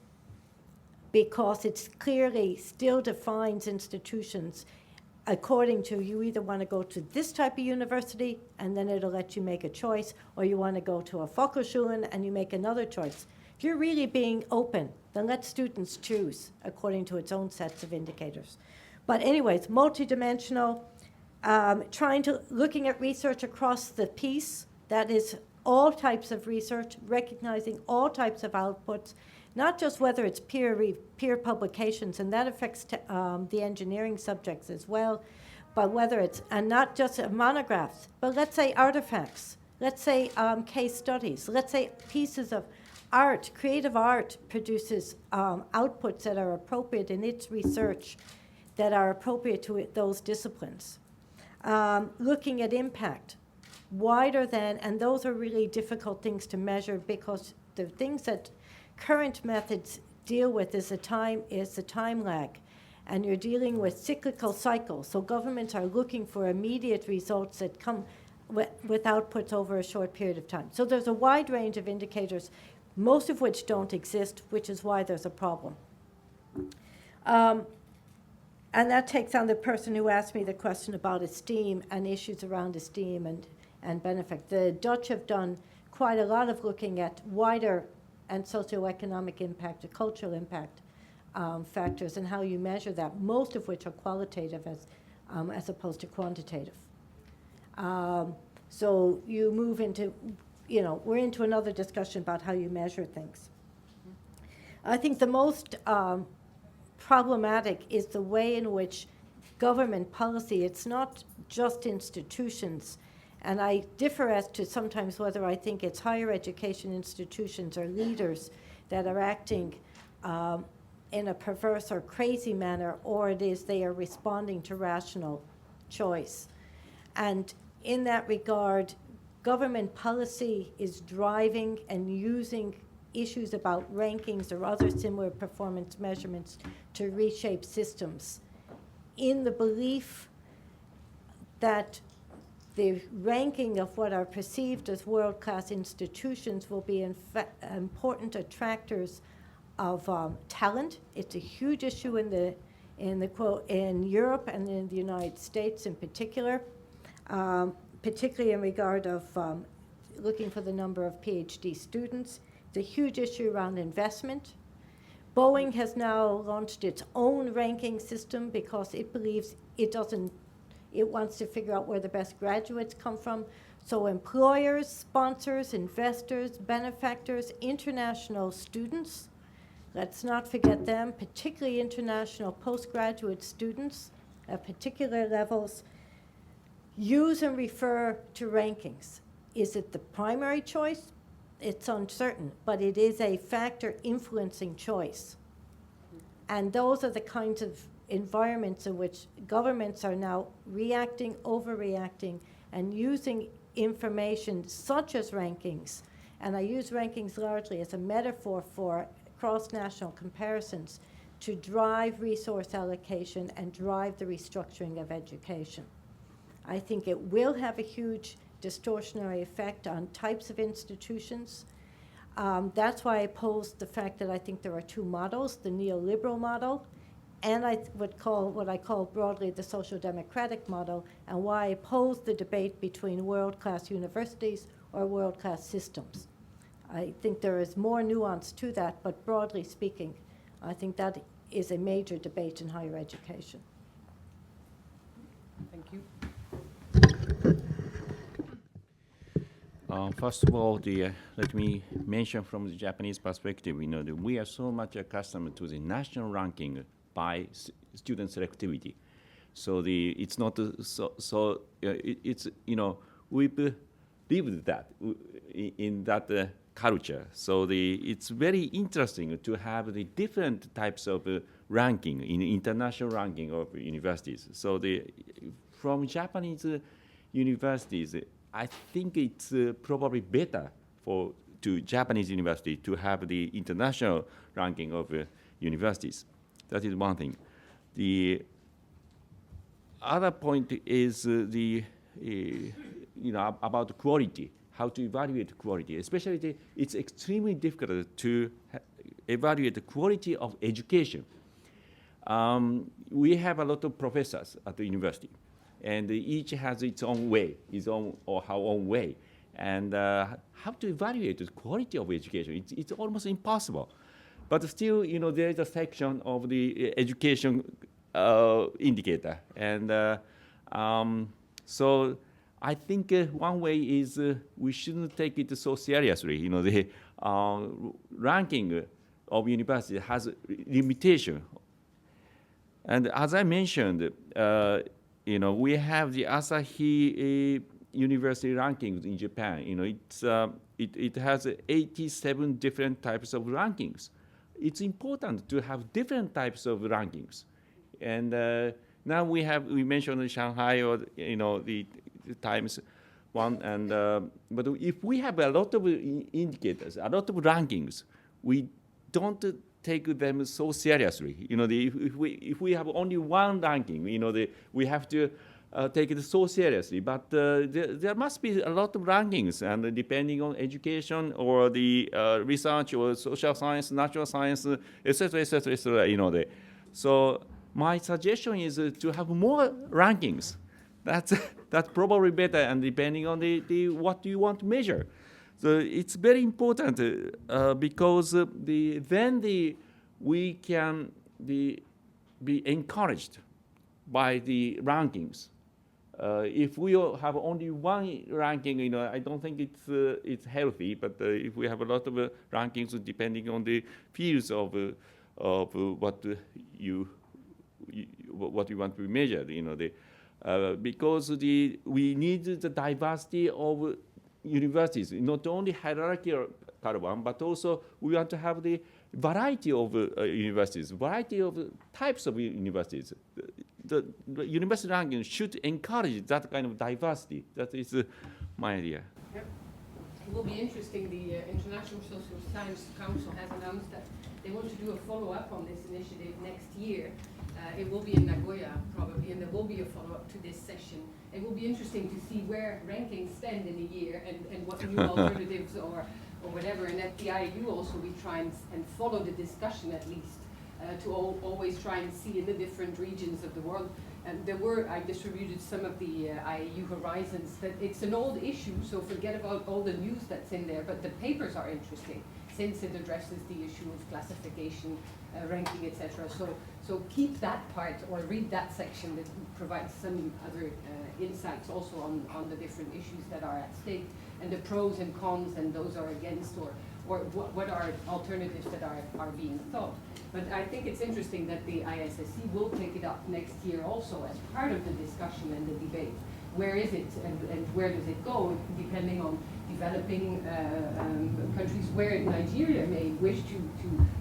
because it clearly still defines institutions according to you either want to go to this type of university and then it'll let you make a choice, or you want to go to a Volksschulen and you make another choice. If you're really being open, then let students choose according to its own sets of indicators. But anyways, multidimensional, looking at research across the piece, that is all types of research, recognizing all types of outputs, not just whether it's peer publications, and that affects the engineering subjects as well, but whether it's, and not just monographs, but let's say artifacts, let's say case studies, let's say pieces of art, creative art produces outputs that are appropriate in its research, that are appropriate to those disciplines. Looking at impact, wider than, and those are really difficult things to measure because the things that current methods deal with is the time lag, and you're dealing with cyclical cycles. So governments are looking for immediate results that come with outputs over a short period of time. So there's a wide range of indicators, most of which don't exist, which is why there's a problem. And that takes on the person who asked me the question about esteem and issues around esteem and benefit. The Dutch have done quite a lot of looking at wider and socioeconomic impact, or cultural impact factors, and how you measure that, most of which are qualitative as opposed to quantitative. So you move into, we're into another discussion about how you measure things. I think the most problematic is the way in which government policy, it's not just institutions, and I differ as to sometimes whether I think it's higher education institutions or leaders that are acting in a perverse or crazy manner, or it is they are responding to rational choice. And in that regard, government policy is driving and using issues about rankings or other similar performance measurements to reshape systems in the belief that the ranking of what are perceived as world-class institutions will be important attractors of talent. It's a huge issue in Europe and in the United States in particular, particularly in regard of looking for the number of PhD students. It's a huge issue around investment. Boeing has now launched its own ranking system because it believes it wants to figure out where the best graduates come from. So employers, sponsors, investors, benefactors, international students, let's not forget them, particularly international postgraduate students at particular levels, use and refer to rankings. Is it the primary choice? It's uncertain, but it is a factor influencing choice. And those are the kinds of environments in which governments are now reacting, overreacting, and using information such as rankings. And I use rankings largely as a metaphor for cross-national comparisons to drive resource allocation and drive the restructuring of education. I think it will have a huge distortionary effect on types of institutions. That's why I posed the fact that I think there are two models, the neoliberal model, and I would call what I call broadly the social democratic model, and why I pose the debate between world-class universities or world-class systems. I think there is more nuance to that, but broadly speaking, I think that is a major debate in higher education. Thank you. First of all, let me mention from the Japanese perspective, that we are so much accustomed to the national ranking by student selectivity. So it's not it's we believe that in that culture. So it's very interesting to have the different types of ranking, in international ranking of universities. So from Japanese universities, I think it's probably better to Japanese university to have the international ranking of universities. That is one thing. The other point is about quality, how to evaluate quality. Especially, it's extremely difficult to evaluate the quality of education. We have a lot of professors at the university, and each has its own way, or her own way. And how to evaluate the quality of education? It's almost impossible. But still, there is a section of the education indicator. And so I think one way is we shouldn't take it so seriously. The ranking of university has limitation. And as I mentioned, we have the Asahi university rankings in Japan. It has 87 different types of rankings. It's important to have different types of rankings. And now we mentioned Shanghai, or the Times one, and but if we have a lot of indicators, a lot of rankings, we don't take them so seriously. If we have only one ranking, we have to take it so seriously. But there must be a lot of rankings, and depending on education or the research or social science, natural science, etc., etc., etc. So my suggestion is to have more rankings. That's probably better, and depending on what you want to measure. So it's very important because then we can be encouraged by the rankings. If we have only one ranking, I don't think it's healthy. But if we have a lot of rankings, depending on the fields of what you want to measure, because we need the diversity of universities, not only hierarchical one, but also we want to have the variety of universities, variety of types of universities. The university ranking should encourage that kind of diversity. That is my idea. Yep. It will be interesting. The International Social Science Council has announced that they want to do a follow-up on this initiative next year. It will be in Nagoya, probably, and there will be a follow-up to this session. It will be interesting to see where rankings stand in a year and what new alternatives or whatever. And at the IU also we try and follow the discussion at least, to always try and see in the different regions of the world. And I distributed some of the IU horizons. That it's an old issue, so forget about all the news that's in there, but the papers are interesting since it addresses the issue of classification, ranking, etc. So keep that part or read that section that provides some other insights also on the different issues that are at stake and the pros and cons and those are against, or what are alternatives that are being thought. But I think it's interesting that the ISSC will take it up next year also as part of the discussion and the debate. Where is it and where does it go, depending on developing countries where Nigeria may wish to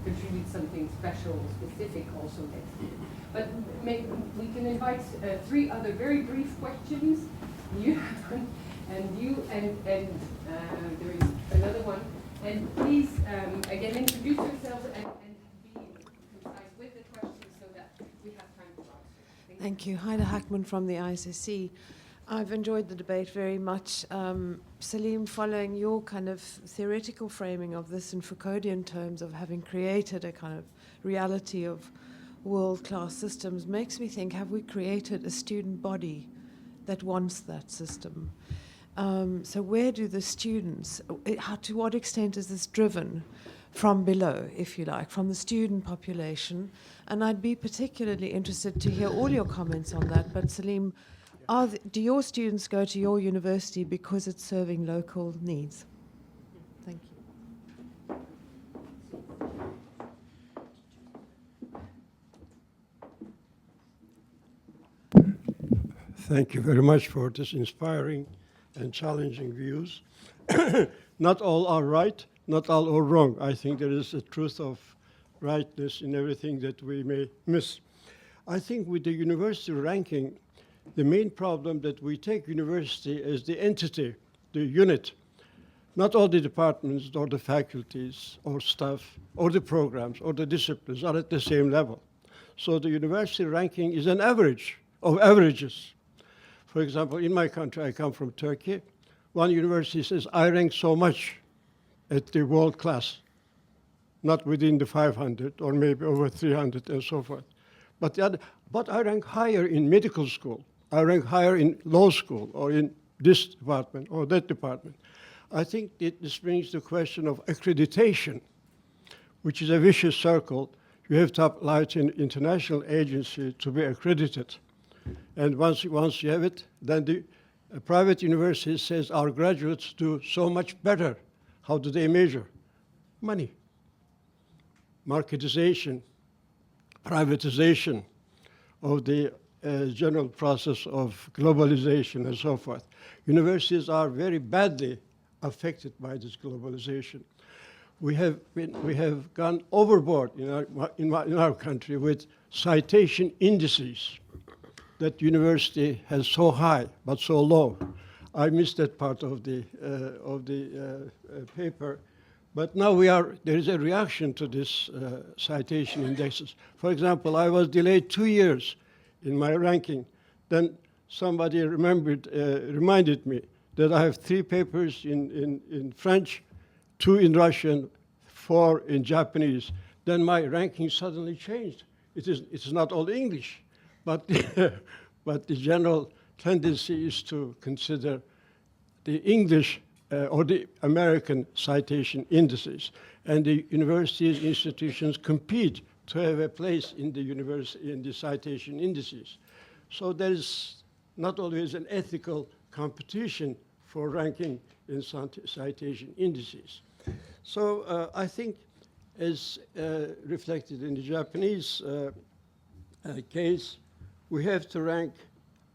contribute something special, specific also next year. But we can invite 3 other very brief questions. You and there is another one. And please, again, introduce yourselves and be concise with the questions so that we have time to answer. Thank you. Heide Hackman from the ISSC. I've enjoyed the debate very much. Salim, following your kind of theoretical framing of this in Foucauldian terms of having created a kind of reality of world-class systems, makes me think, have we created a student body that wants that system? So where do the students, to what extent is this driven from below, if you like, from the student population? And I'd be particularly interested to hear all your comments on that. But Salim, do your students go to your university because it's serving local needs? Thank you. Thank you very much for this inspiring and challenging views. Not all are right, not all are wrong. I think there is a truth of rightness in everything that we may miss. I think with the university ranking, the main problem that we take university as the entity, the unit, not all the departments or the faculties or staff or the programs or the disciplines are at the same level. So the university ranking is an average of averages. For example, in my country, I come from Turkey, one university says, I rank so much at the world class, not within the 500 or maybe over 300 and so forth. But I rank higher in medical school. I rank higher in law school or in this department or that department. I think this brings the question of accreditation, which is a vicious circle. You have to apply to an international agency to be accredited. And once you have it, then the private university says our graduates do so much better. How do they measure? Money, marketization, privatization of the general process of globalization and so forth. Universities are very badly affected by this globalization. We have gone overboard in our country with citation indices that university has so high but so low. I missed that part of the paper. But now there is a reaction to this citation indexes. For example, I was delayed 2 years in my ranking. Then somebody reminded me that I have 3 papers in French, 2 in Russian, 4 in Japanese. Then my ranking suddenly changed. It's not all English, but but the general tendency is to consider the English or the American citation indices. And the universities, institutions compete to have a place in the citation indices. So there is not always an ethical competition for ranking in citation indices. So I think, as reflected in the Japanese case, we have to rank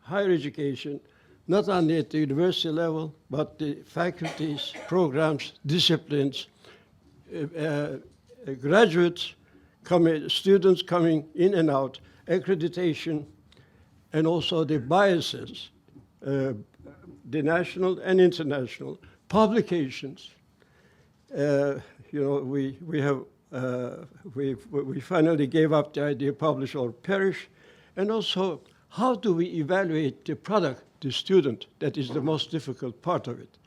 higher education not only at the university level, but the faculties, programs, disciplines, graduates, students coming in and out, accreditation, and also the biases, the national and international, publications. We finally gave up the idea of publish or perish, and also how do we evaluate the product, the student? That is the most difficult part of it.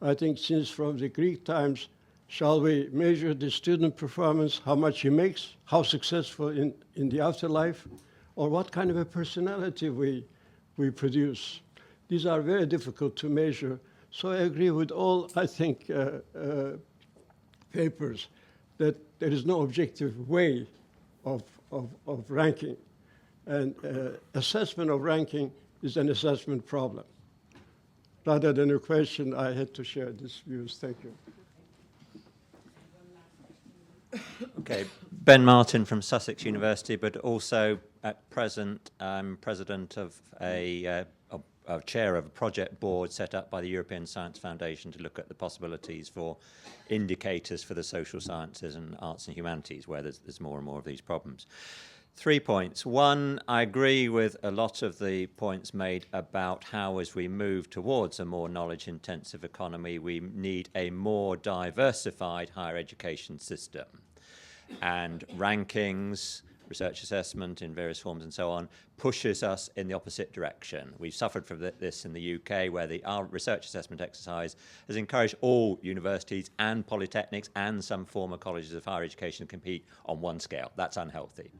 I think since from the Greek times, shall we measure the student performance, how much he makes, how successful in the afterlife, or what kind of a personality we produce? These are very difficult to measure. So I agree with all, I think, papers that there is no objective way of ranking. And assessment of ranking is an assessment problem. Rather than a question, I had to share these views. Thank you. Okay, Ben Martin from Sussex University, but also at present I'm president of a chair of a project board set up by the European Science Foundation to look at the possibilities for indicators for the social sciences and arts and humanities, where there's more and more of these problems. 3 points. One, I agree with a lot of the points made about how, as we move towards a more knowledge-intensive economy, we need a more diversified higher education system. And rankings, research assessment in various forms and so on, pushes us in the opposite direction. We've suffered from this in the UK, where our research assessment exercise has encouraged all universities and polytechnics and some former colleges of higher education to compete on one scale. That's unhealthy.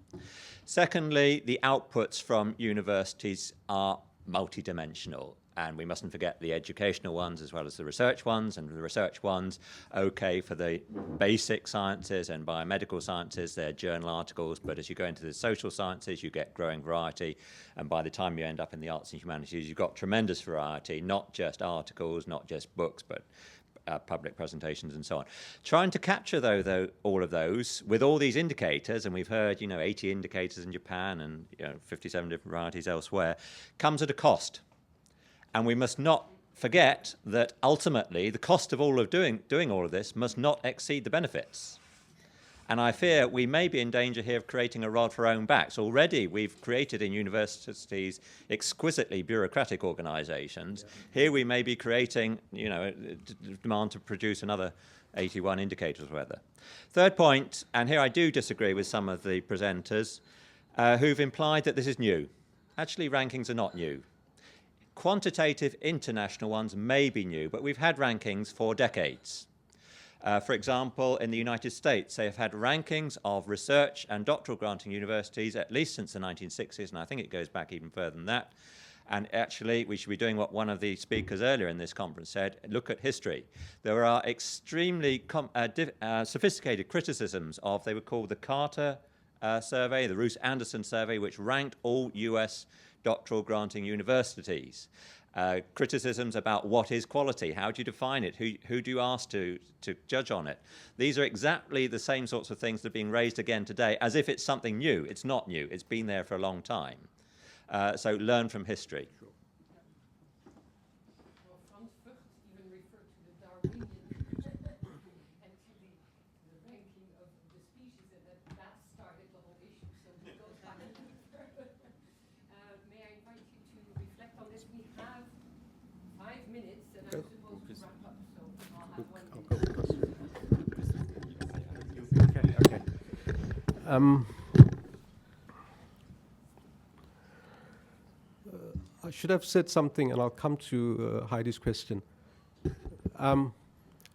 Secondly, the outputs from universities are multidimensional. And we mustn't forget the educational ones as well as the research ones. And the research ones, okay, for the basic sciences and biomedical sciences, they're journal articles. But as you go into the social sciences, you get growing variety. And by the time you end up in the arts and humanities, you've got tremendous variety, not just articles, not just books, but public presentations and so on. Trying to capture, though, all of those with all these indicators, and we've heard, 80 indicators in Japan and 57 different varieties elsewhere, comes at a cost. And we must not forget that ultimately the cost of all of doing all of this must not exceed the benefits. And I fear we may be in danger here of creating a rod for our own backs. Already we've created in universities exquisitely bureaucratic organisations. Yeah. Here we may be creating, a demand to produce another 81 indicators or whatever. Third point, and here I do disagree with some of the presenters who've implied that this is new. Actually, rankings are not new. Quantitative international ones may be new, but we've had rankings for decades. For example, in the United States, they have had rankings of research and doctoral granting universities at least since the 1960s, and I think it goes back even further than that. And actually, we should be doing what one of the speakers earlier in this conference said, look at history. There are extremely sophisticated criticisms of, they were called the Carter survey, the Roos-Anderson survey, which ranked all US doctoral granting universities. Criticisms about what is quality, how do you define it, who do you ask to judge on it. These are exactly the same sorts of things that are being raised again today, as if it's something new. It's not new, it's been there for a long time. So learn from history. Well, Franz Vught even referred to the Darwinian and to the ranking of the species, and that started the whole issue, so it goes back a little further. May I invite you to reflect on this? We have 5 minutes, and I'm supposed to wrap up, so I'll have 1 minute. Okay. I should have said something, and I'll come to Heidi's question. I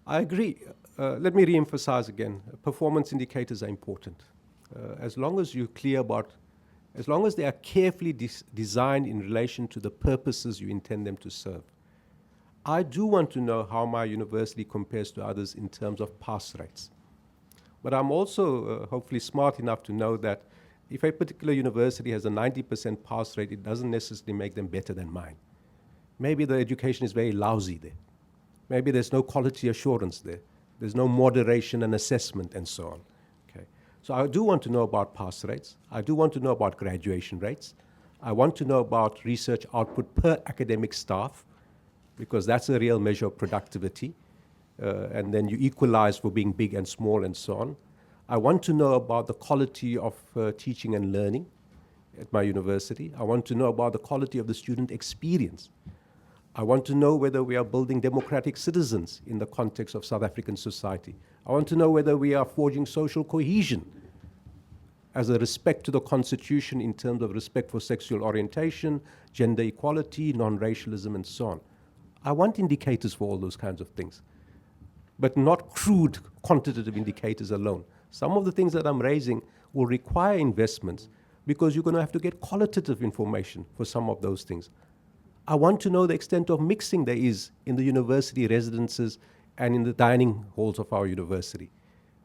agree. Let me re-emphasize again. Performance indicators are important. As long as you're clear about, as long as they are carefully designed in relation to the purposes you intend them to serve. I do want to know how my university compares to others in terms of pass rates. But I'm also hopefully smart enough to know that if a particular university has a 90% pass rate, it doesn't necessarily make them better than mine. Maybe the education is very lousy there. Maybe there's no quality assurance there. There's no moderation and assessment and so on. Okay. So I do want to know about pass rates. I do want to know about graduation rates. I want to know about research output per academic staff, because that's a real measure of productivity. And then you equalize for being big and small and so on. I want to know about the quality of teaching and learning at my university. I want to know about the quality of the student experience. I want to know whether we are building democratic citizens in the context of South African society. I want to know whether we are forging social cohesion as a respect to the Constitution in terms of respect for sexual orientation, gender equality, non-racialism, and so on. I want indicators for all those kinds of things, but not crude quantitative indicators alone. Some of the things that I'm raising will require investments because you're going to have to get qualitative information for some of those things. I want to know the extent of mixing there is in the university residences and in the dining halls of our university,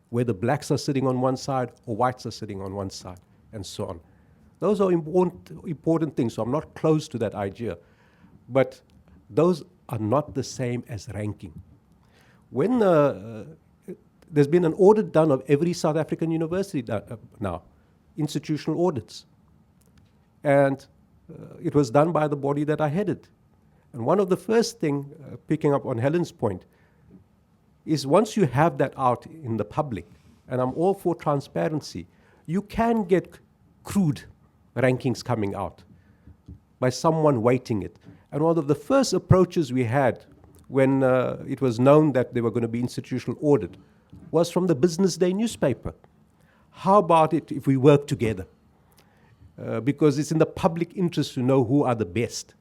whether blacks are sitting on one side or whites are sitting on one side, and so on. Those are important things, so I'm not close to that idea. But those are not the same as ranking. When there's been an audit done of every South African university now, institutional audits. And it was done by the body that I headed. And one of the first things, picking up on Helen's point, is once you have that out in the public, and I'm all for transparency, you can get crude rankings coming out by someone weighting it. And one of the first approaches we had when it was known that there were going to be institutional audit was from the Business Day newspaper. How about it if we work together? Because it's in the public interest to know who are the best.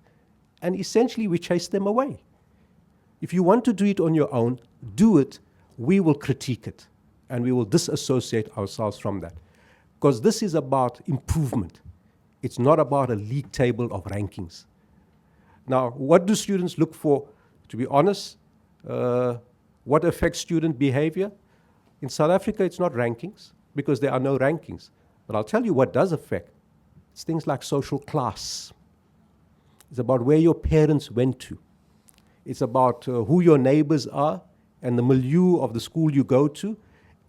And essentially, we chase them away. If you want to do it on your own, do it. We will critique it. And we will disassociate ourselves from that. Because this is about improvement. It's not about a league table of rankings. Now, what do students look for? To be honest, what affects student behavior? In South Africa, it's not rankings, because there are no rankings. But I'll tell you what does affect. It's things like social class. It's about where your parents went to. It's about who your neighbors are and the milieu of the school you go to,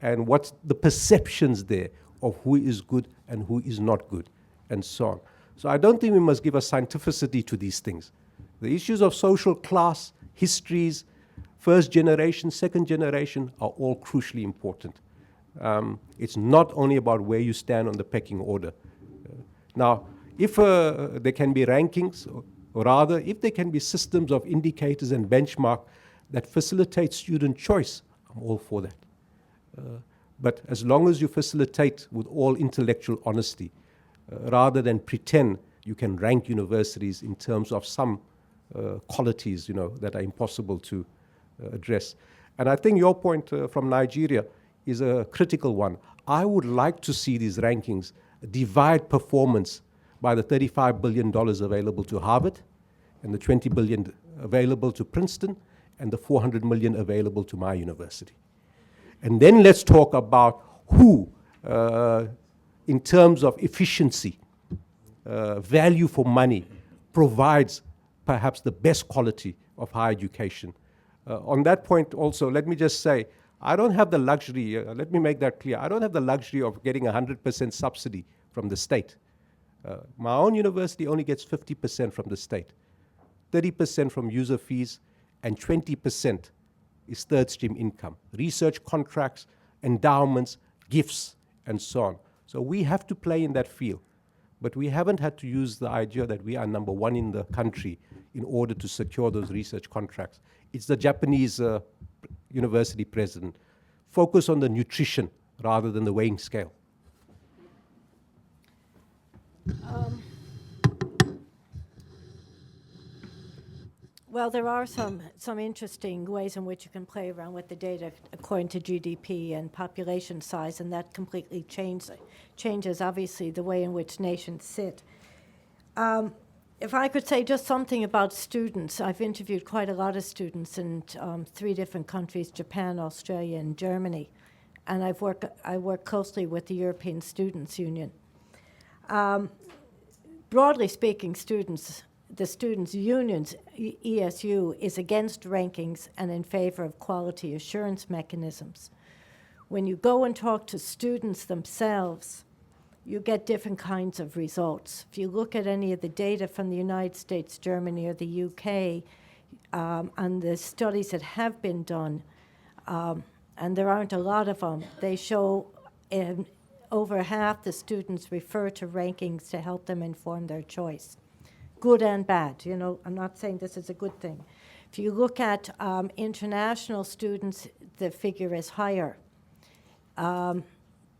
and what's the perceptions there of who is good and who is not good, and so on. So I don't think we must give a scientificity to these things. The issues of social class, histories, first generation, second generation are all crucially important. It's not only about where you stand on the pecking order. Now, if there can be rankings, or rather, if there can be systems of indicators and benchmark that facilitate student choice, I'm all for that. But as long as you facilitate with all intellectual honesty, rather than pretend you can rank universities in terms of some qualities, that are impossible to address. And I think your point from Nigeria is a critical one. I would like to see these rankings divide performance by the $35 billion available to Harvard and the $20 billion available to Princeton and the $400 million available to my university. And then let's talk about who, in terms of efficiency, value for money, provides perhaps the best quality of higher education. On that point also, let me just say, I don't have the luxury, let me make that clear, I don't have the luxury of getting 100% subsidy from the state. My own university only gets 50% from the state, 30% from user fees, and 20% is third stream income, research contracts, endowments, gifts, and so on. So we have to play in that field, but we haven't had to use the idea that we are number one in the country in order to secure those research contracts. It's the Japanese university president. Focus on the nutrition rather than the weighing scale. Well, there are some interesting ways in which you can play around with the data according to GDP and population size, and that completely changes, obviously, the way in which nations sit. If I could say just something about students, I've interviewed quite a lot of students in 3 different countries, Japan, Australia, and Germany, and I work closely with the European Students' Union. Broadly speaking, the students' unions, ESU, is against rankings and in favor of quality assurance mechanisms. When you go and talk to students themselves, you get different kinds of results. If you look at any of the data from the United States, Germany, or the UK, and the studies that have been done, and there aren't a lot of them, they show over half the students refer to rankings to help them inform their choice. Good and bad, I'm not saying this is a good thing. If you look at international students, the figure is higher.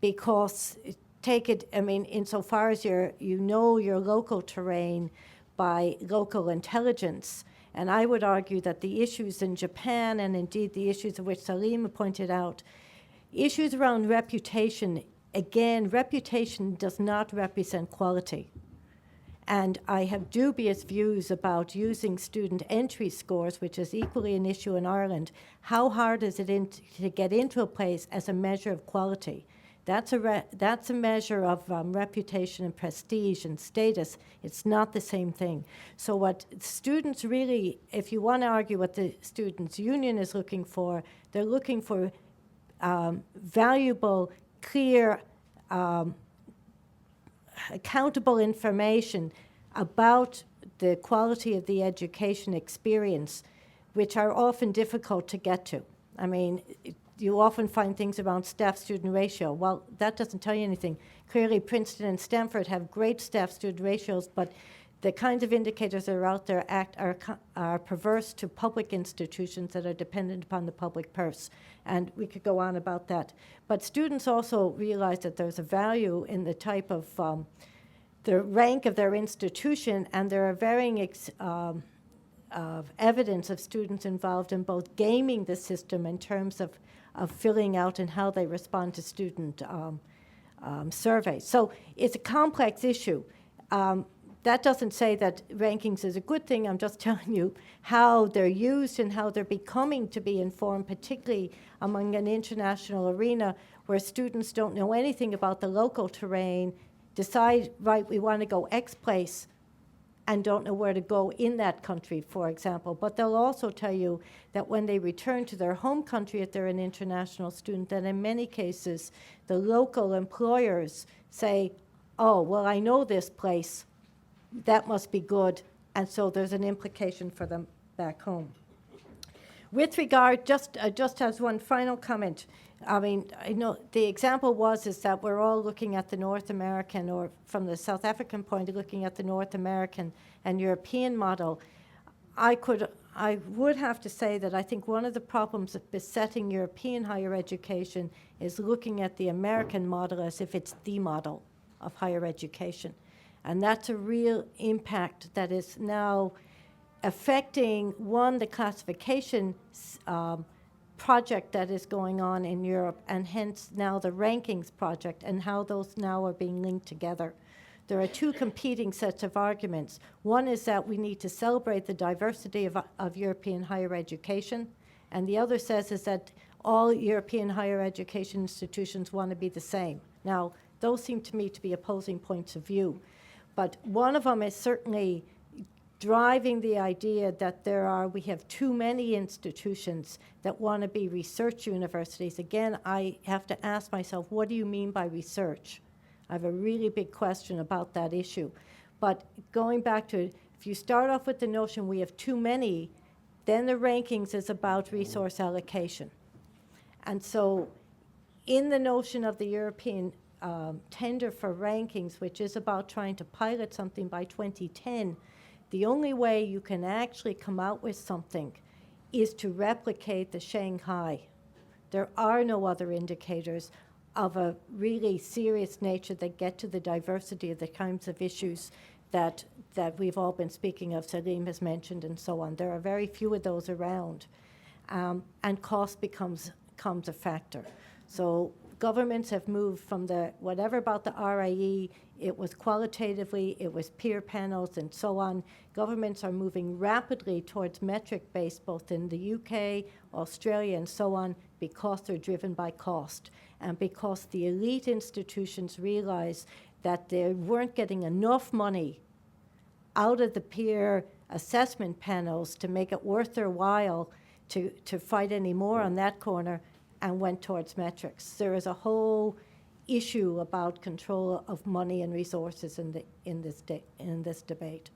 Because insofar as you know your local terrain by local intelligence, and I would argue that the issues in Japan, and indeed the issues of which Salim pointed out, issues around reputation, again, reputation does not represent quality. And I have dubious views about using student entry scores, which is equally an issue in Ireland. How hard is it to get into a place as a measure of quality? That's a measure of reputation and prestige and status. It's not the same thing. So what students really, if you want to argue what the Students' Union is looking for, they're looking for valuable, clear, accountable information about the quality of the education experience, which are often difficult to get to. You often find things around staff-student ratio. Well, that doesn't tell you anything. Clearly, Princeton and Stanford have great staff-student ratios, but the kinds of indicators that are out there are perverse to public institutions that are dependent upon the public purse. And we could go on about that. But students also realize that there's a value in the type of the rank of their institution, and there are varying evidence of students involved in both gaming the system in terms of filling out and how they respond to student surveys. So it's a complex issue. That doesn't say that rankings is a good thing. I'm just telling you how they're used and how they're becoming to be informed, particularly among an international arena where students don't know anything about the local terrain, decide, right, we want to go X place, and don't know where to go in that country, for example. But they'll also tell you that when they return to their home country, if they're an international student, that in many cases, the local employers say, oh, well, I know this place, that must be good, And so there's an implication for them back home. With regard, just as one final comment, I mean, I know the example is that we're all looking at the North American, or from the South African point, looking at the North American and European model. I would have to say that I think one of the problems of besetting European higher education is looking at the American model as if it's the model of higher education. And that's a real impact that is now affecting, one, the classification project that is going on in Europe, and hence now the rankings project, and how those now are being linked together. There are two competing sets of arguments. One is that we need to celebrate the diversity of European higher education, and the other says is that all European higher education institutions want to be the same. Now, those seem to me to be opposing points of view, but one of them is certainly driving the idea that we have too many institutions that want to be research universities. Again, I have to ask myself, what do you mean by research? I have a really big question about that issue. But going back to it, if you start off with the notion we have too many, then the rankings is about resource allocation. And so in the notion of the European tender for rankings, which is about trying to pilot something by 2010, the only way you can actually come out with something is to replicate the Shanghai. There are no other indicators of a really serious nature that get to the diversity of the kinds of issues that we've all been speaking of, Salim has mentioned, and so on. There are very few of those around, and cost becomes a factor. So governments have moved from whatever about the RIE, it was qualitatively, it was peer panels and so on. Governments are moving rapidly towards metric-based, both in the UK, Australia, and so on, because they're driven by cost, and because the elite institutions realize that they weren't getting enough money out of the peer assessment panels to make it worth their while to fight any more on that corner, and went towards metrics. There is a whole issue about control of money and resources in this debate.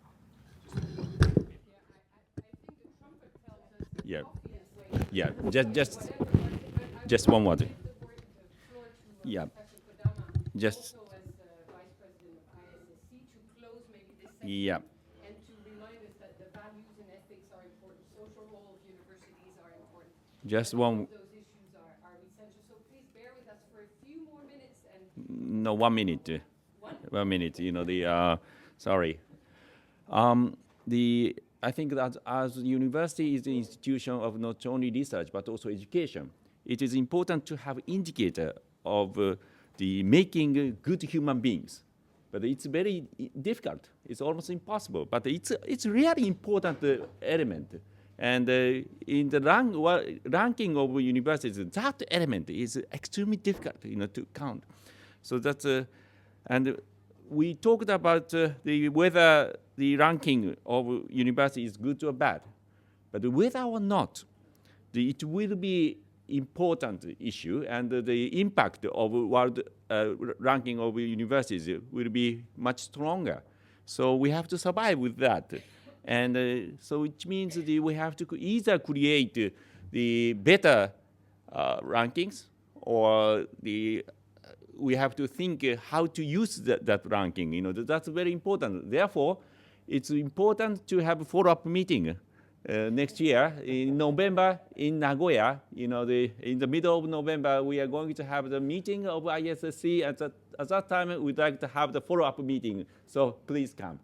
Yeah. Just one word. Yeah. Just. Yeah. And to remind us that the values and ethics are important. Social role of universities are important. Just one. Those issues are essential. So please bear with us for a few more minutes. And No, 1 minute. 1 minute. You know sorry. I think that as university is an institution of not only research but also education, it is important to have indicator of the making good human beings. But it's very difficult. It's almost impossible. But it's really important element. And in the ranking of universities, that element is extremely difficult, to count. So that's and we talked about whether the ranking of university is good or bad. But whether or not, it will be important issue, and the impact of world ranking of universities will be much stronger. So we have to survive with that. And so which means we have to either create the better rankings, or we have to think how to use that ranking. That's very important. Therefore, it's important to have a follow-up meeting next year in November in Nagoya. In the middle of November, we are going to have the meeting of ISSC. At that time, we'd like to have the follow-up meeting. So please come.